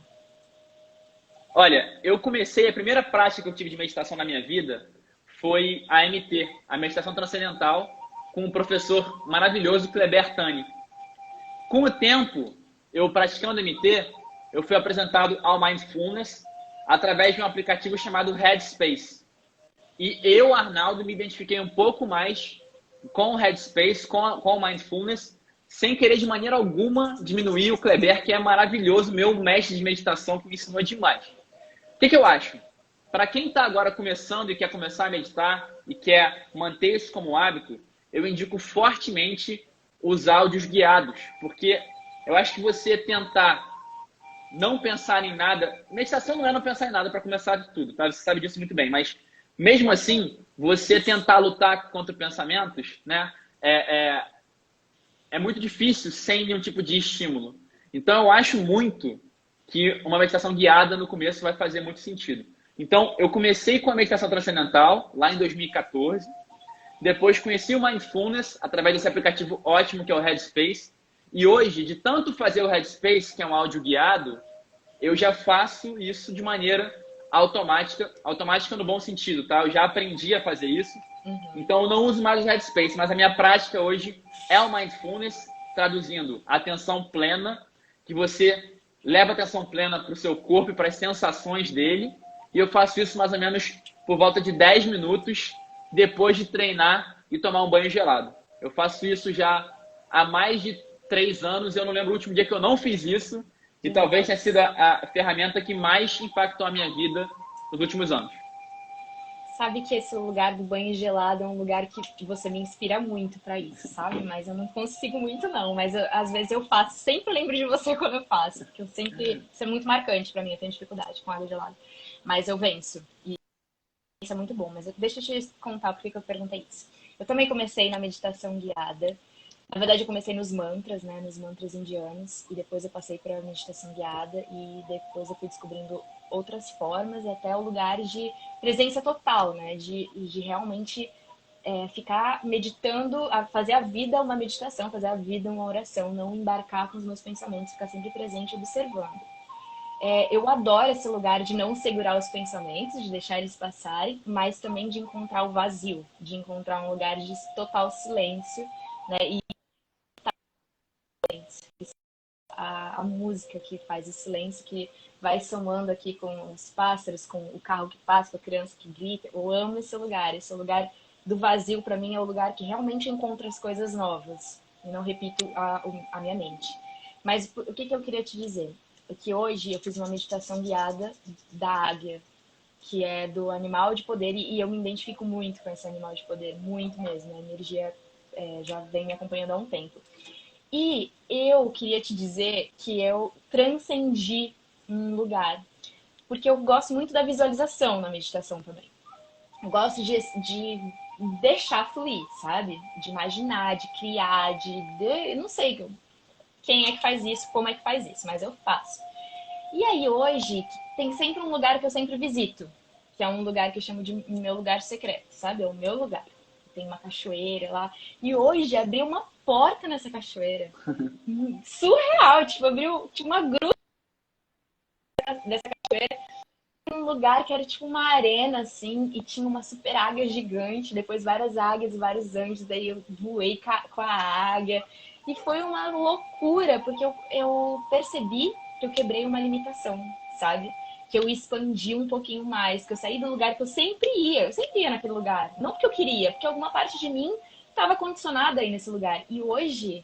Olha, eu comecei, a primeira prática que eu tive de meditação na minha vida foi a MT, a Meditação Transcendental, com um professor maravilhoso, Kleber Tani. Com o tempo, eu praticando MT, eu fui apresentado ao Mindfulness através de um aplicativo chamado Headspace. E eu, Arnaldo, me identifiquei um pouco mais com o Headspace, com o Mindfulness, sem querer de maneira alguma diminuir o Kleber, que é maravilhoso, meu mestre de meditação, que me ensinou demais. O que eu acho? Para quem está agora começando e quer começar a meditar e quer manter isso como hábito, eu indico fortemente os áudios guiados, porque eu acho que você tentar não pensar em nada... Meditação não é não pensar em nada para começar de tudo, tá? Você sabe disso muito bem, mas mesmo assim, você tentar lutar contra pensamentos, né, é muito difícil sem nenhum tipo de estímulo. Então, eu acho muito que uma meditação guiada no começo vai fazer muito sentido. Então, eu comecei com a meditação transcendental lá em 2014. Depois conheci o Mindfulness através desse aplicativo ótimo que é o Headspace. E hoje, de tanto fazer o Headspace, que é um áudio guiado, eu já faço isso de maneira automática. Automática no bom sentido, tá? Eu já aprendi a fazer isso. Então, eu não uso mais o Headspace, mas a minha prática hoje é o Mindfulness, traduzindo atenção plena, que você leva atenção plena para o seu corpo e para as sensações dele. E eu faço isso mais ou menos por volta de 10 minutos depois de treinar e tomar um banho gelado. Eu faço isso já há mais de 3 anos. Eu não lembro o último dia que eu não fiz isso. E talvez tenha sido a ferramenta que mais impactou a minha vida nos últimos anos. Sabe que esse lugar do banho gelado é um lugar que você me inspira muito para isso, sabe? Mas eu não consigo muito não, mas às vezes eu faço, sempre lembro de você quando eu faço, porque eu sempre, isso é muito marcante para mim, eu tenho dificuldade com água gelada, mas eu venço e isso é muito bom. Mas deixa eu te contar por que eu perguntei isso. Eu também comecei na meditação guiada. Na verdade, eu comecei nos mantras, né? Nos mantras indianos. E depois eu passei para a meditação guiada. E depois eu fui descobrindo outras formas, até o lugar de presença total, né? De realmente ficar meditando, fazer a vida uma meditação, fazer a vida uma oração, não embarcar com os meus pensamentos, ficar sempre presente observando. Eu adoro esse lugar de não segurar os pensamentos, de deixar eles passarem, mas também de encontrar o vazio, de encontrar um lugar de total silêncio, né? E a música que faz o silêncio, que vai somando aqui com os pássaros, com o carro que passa, com a criança que grita. Eu amo esse lugar do vazio, para mim, é o lugar que realmente encontra as coisas novas. E não repito a minha mente. Mas o que eu queria te dizer? É que hoje eu fiz uma meditação guiada da águia, que é do animal de poder, e eu me identifico muito com esse animal de poder, muito mesmo. A energia já vem me acompanhando há um tempo. E eu queria te dizer que eu transcendi um lugar, porque eu gosto muito da visualização na meditação também. Eu gosto de deixar fluir, sabe? De imaginar, de criar, não sei quem é que faz isso, como é que faz isso, mas eu faço. E aí hoje tem sempre um lugar que eu sempre visito, que é um lugar que eu chamo de meu lugar secreto, sabe? É o meu lugar. Tem uma cachoeira lá. E hoje abriu uma porta nessa cachoeira. Surreal, tipo, abriu uma gruta dessa cachoeira. Um lugar que era tipo uma arena, assim, e tinha uma super águia gigante, depois várias águias e vários anjos, daí eu voei com a águia. E foi uma loucura, porque eu percebi que eu quebrei uma limitação, sabe? Que eu expandi um pouquinho mais, que eu saí do lugar que eu sempre ia naquele lugar. Não porque eu queria, porque alguma parte de mim estava condicionada aí nesse lugar. E hoje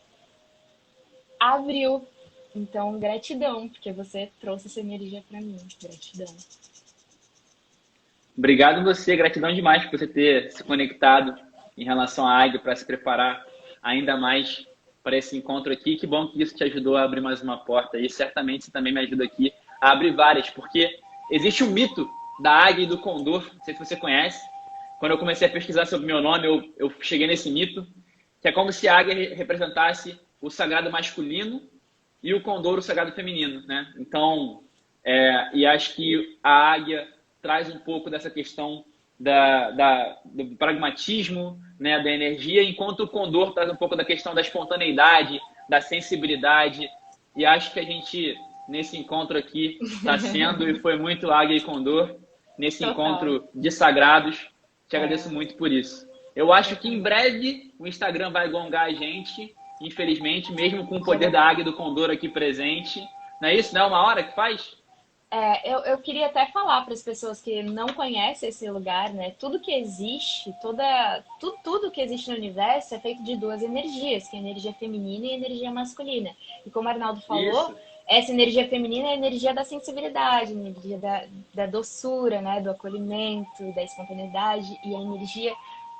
abriu. Então, gratidão, porque você trouxe essa energia para mim. Gratidão. Obrigado você, gratidão demais por você ter se conectado em relação à águia para se preparar ainda mais para esse encontro aqui. Que bom que isso te ajudou a abrir mais uma porta e certamente você também me ajuda aqui a abrir várias, porque existe um mito da águia e do condor, não sei se você conhece. Quando eu comecei a pesquisar sobre o meu nome, eu cheguei nesse mito, que é como se a águia representasse o sagrado masculino e o condor o sagrado feminino, né? Então, e acho que a águia traz um pouco dessa questão do pragmatismo, né, da energia, enquanto o condor traz um pouco da questão da espontaneidade, da sensibilidade. E acho que a gente, nesse encontro aqui, está sendo, e foi muito águia e condor, nesse Total. Encontro de sagrados. Te agradeço muito por isso. Eu acho que em breve o Instagram vai gongar a gente, infelizmente, mesmo com o poder da águia e do condor aqui presente. Não é isso? Não é uma hora que faz? Eu queria até falar para as pessoas que não conhecem esse lugar, né? Tudo que existe, tudo que existe no universo é feito de duas energias, que é a energia feminina e a energia masculina. E como o Arnaldo falou, essa energia feminina é a energia da sensibilidade, a energia da doçura, né? Do acolhimento, da espontaneidade. E a energia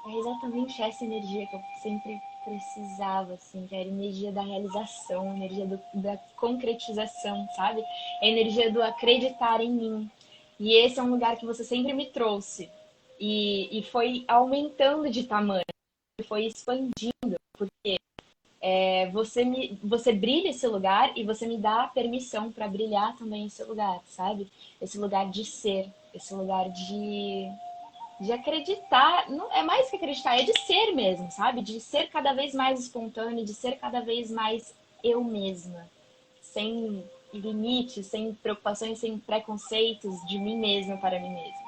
é exatamente essa energia que eu sempre precisava, assim, que era a energia da realização, a energia da concretização, sabe? A energia do acreditar em mim. E esse é um lugar que você sempre me trouxe. E foi aumentando de tamanho, foi expandindo, porque você brilha esse lugar e você me dá a permissão para brilhar também esse lugar, sabe? Esse lugar de ser, esse lugar de acreditar, não é mais que acreditar, é de ser mesmo, sabe? De ser cada vez mais espontâneo, de ser cada vez mais eu mesma, sem limites, sem preocupações, sem preconceitos de mim mesma para mim mesma.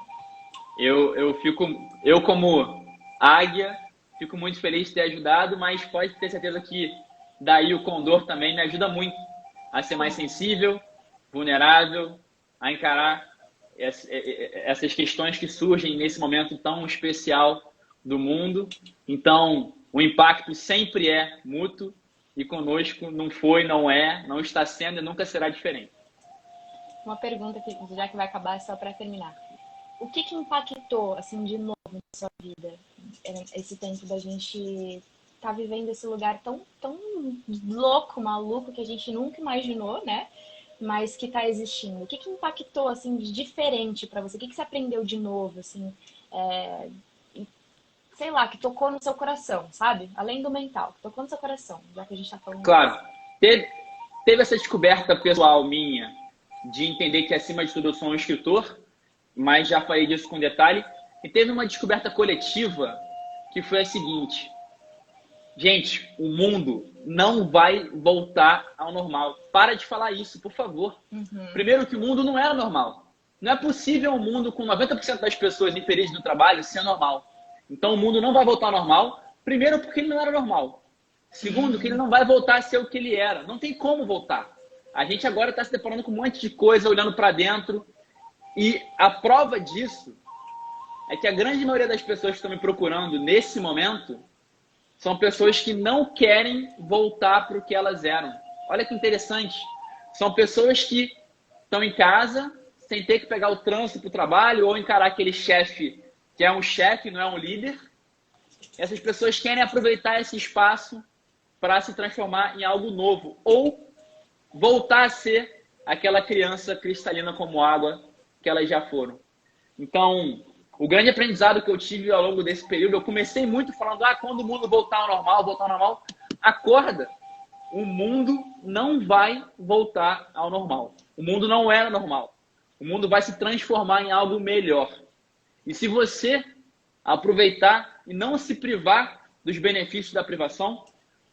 Eu como águia, fico muito feliz de ter ajudado, mas pode ter certeza que daí o condor também me ajuda muito a ser mais sensível, vulnerável, a encarar essas questões que surgem nesse momento tão especial do mundo. Então, o impacto sempre é mútuo e conosco não foi, não é, não está sendo e nunca será diferente. Uma pergunta que já que vai acabar só para terminar. O que impactou assim de novo na sua vida esse tempo da gente tá vivendo esse lugar tão louco, maluco que a gente nunca imaginou, né? Mas que está existindo. O que impactou assim de diferente para você? O que você aprendeu de novo, assim, sei lá, que tocou no seu coração, sabe? Além do mental, que tocou no seu coração, já que a gente está falando. Claro, teve essa descoberta pessoal minha de entender que acima de tudo eu sou um escritor, mas já falei disso com detalhe. E teve uma descoberta coletiva que foi a seguinte: gente, o mundo não vai voltar ao normal. Para de falar isso, por favor. Primeiro que o mundo não era normal. Não é possível um mundo com 90% das pessoas infelizes no trabalho ser normal. Então o mundo não vai voltar ao normal. Primeiro porque ele não era normal. Segundo que ele não vai voltar a ser o que ele era. Não tem como voltar. A gente agora está se deparando com um monte de coisa, olhando para dentro. E a prova disso é que a grande maioria das pessoas que estão me procurando nesse momento são pessoas que não querem voltar para o que elas eram. Olha que interessante. São pessoas que estão em casa, sem ter que pegar o trânsito para o trabalho, ou encarar aquele chefe que é um chefe, não é um líder. Essas pessoas querem aproveitar esse espaço para se transformar em algo novo. Ou voltar a ser aquela criança cristalina como água que elas já foram. Então, o grande aprendizado que eu tive ao longo desse período, eu comecei muito falando, quando o mundo voltar ao normal, acorda. O mundo não vai voltar ao normal. O mundo não era normal. O mundo vai se transformar em algo melhor. E se você aproveitar e não se privar dos benefícios da privação,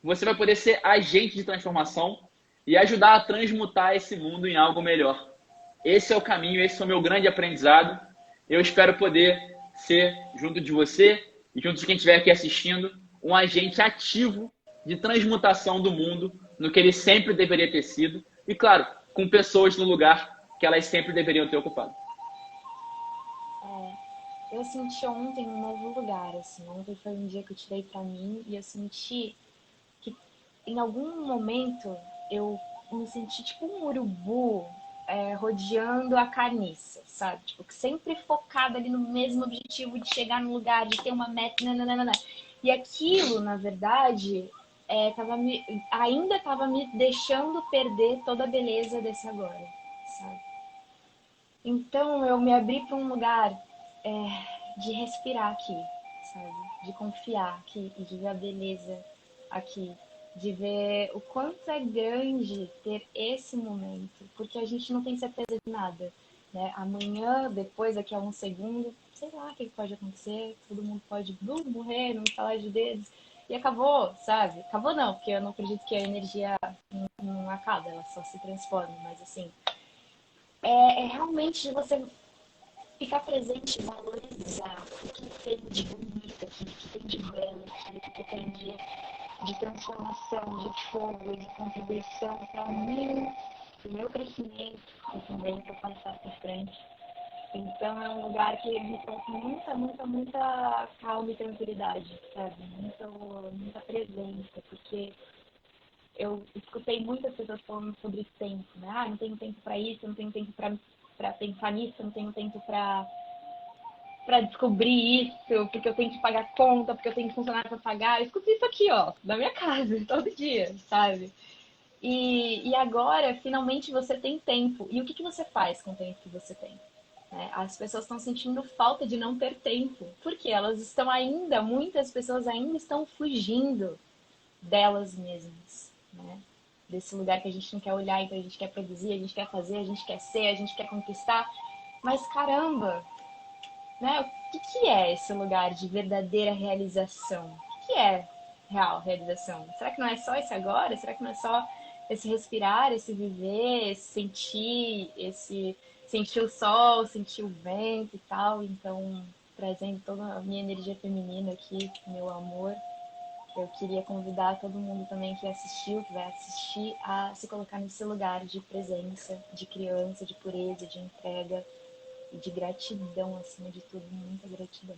você vai poder ser agente de transformação e ajudar a transmutar esse mundo em algo melhor. Esse é o caminho, esse é o meu grande aprendizado. Eu espero poder ser, junto de você e junto de quem estiver aqui assistindo, um agente ativo de transmutação do mundo no que ele sempre deveria ter sido. E, claro, com pessoas no lugar que elas sempre deveriam ter ocupado. Eu senti ontem um novo lugar, assim. Ontem foi um dia que eu tirei pra mim e eu senti que em algum momento eu me senti tipo um urubu rodeando a carniça, sabe? Tipo, sempre focada ali no mesmo objetivo de chegar no lugar, de ter uma meta, nananana. E aquilo, na verdade, ainda estava me deixando perder toda a beleza desse agora, sabe? Então eu me abri para um lugar de respirar aqui, sabe? De confiar aqui e de ver a beleza aqui. De ver o quanto é grande ter esse momento. Porque a gente não tem certeza de nada. Né? Amanhã, depois, daqui a um segundo, sei lá o que pode acontecer. Todo mundo pode morrer, não falar de dedos. E acabou, sabe? Acabou não, porque eu não acredito que a energia não acaba, ela só se transforma. Mas assim, é realmente você ficar presente e valorizar o que tem de bonito aqui, o que tem de belo aqui, o que tem de transformação, de fogo, de contribuição para mim, para o meu crescimento e também para passar para frente. Então é um lugar que me traz muita calma e tranquilidade, sabe? Muita presença, porque eu escutei muitas pessoas falando sobre tempo, né? Ah, não tenho tempo para isso, não tenho tempo para pensar nisso, não tenho tempo para descobrir isso, porque eu tenho que pagar conta, porque eu tenho funcionário para pagar. Eu escuto isso aqui, ó, na minha casa, todo dia, sabe? E agora, finalmente, você tem tempo. E o que você faz com o tempo que você tem? Né? As pessoas estão sentindo falta de não ter tempo, porque elas estão ainda, muitas pessoas ainda estão fugindo delas mesmas, né? Desse lugar que a gente não quer olhar, então a gente quer produzir, a gente quer fazer, a gente quer ser, a gente quer conquistar. Mas caramba, né? O que é esse lugar de verdadeira realização? O que é real realização? Será que não é só esse agora? Será que não é só esse respirar, esse viver, esse sentir o sol, sentir o vento e tal? Então, trazendo toda a minha energia feminina aqui, meu amor, eu queria convidar todo mundo também que assistiu, que vai assistir, a se colocar nesse lugar de presença, de criança, de pureza, de entrega e de gratidão, acima de tudo, muita gratidão.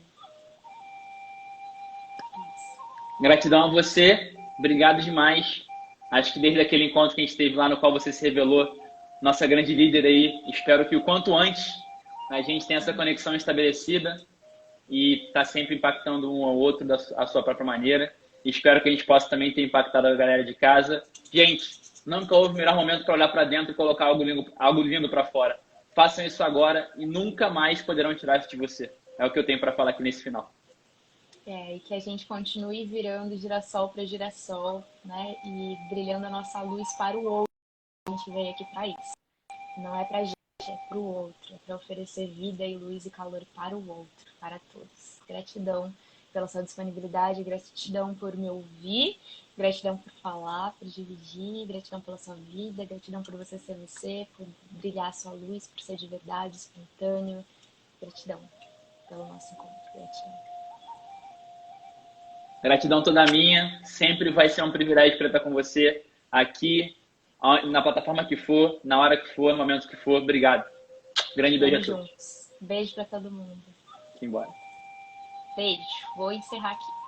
Isso. Gratidão a você, obrigado demais. Acho que desde aquele encontro que a gente teve lá, no qual você se revelou nossa grande líder aí, espero que o quanto antes a gente tenha essa conexão estabelecida e está sempre impactando um ao outro da sua própria maneira. Espero que a gente possa também ter impactado a galera de casa. Gente, nunca houve o melhor momento para olhar para dentro e colocar algo lindo para fora. Façam isso agora e nunca mais poderão tirar isso de você. É o que eu tenho para falar aqui nesse final. E que a gente continue virando girassol para girassol, né? E brilhando a nossa luz para o outro. A gente veio aqui para isso. Não é pra gente, é pro outro. É para oferecer vida e luz e calor para o outro, para todos. Gratidão pela sua disponibilidade, gratidão por me ouvir, gratidão por falar, por dividir, gratidão pela sua vida, gratidão por você ser você, por brilhar a sua luz, por ser de verdade, espontâneo. Gratidão pelo nosso encontro. Gratidão. Gratidão toda minha. Sempre vai ser um privilégio para estar com você aqui, na plataforma que for, na hora que for, no momento que for. Obrigado. Grande beijo a todos. Beijo para todo mundo. Embora. Beijo. Vou encerrar aqui.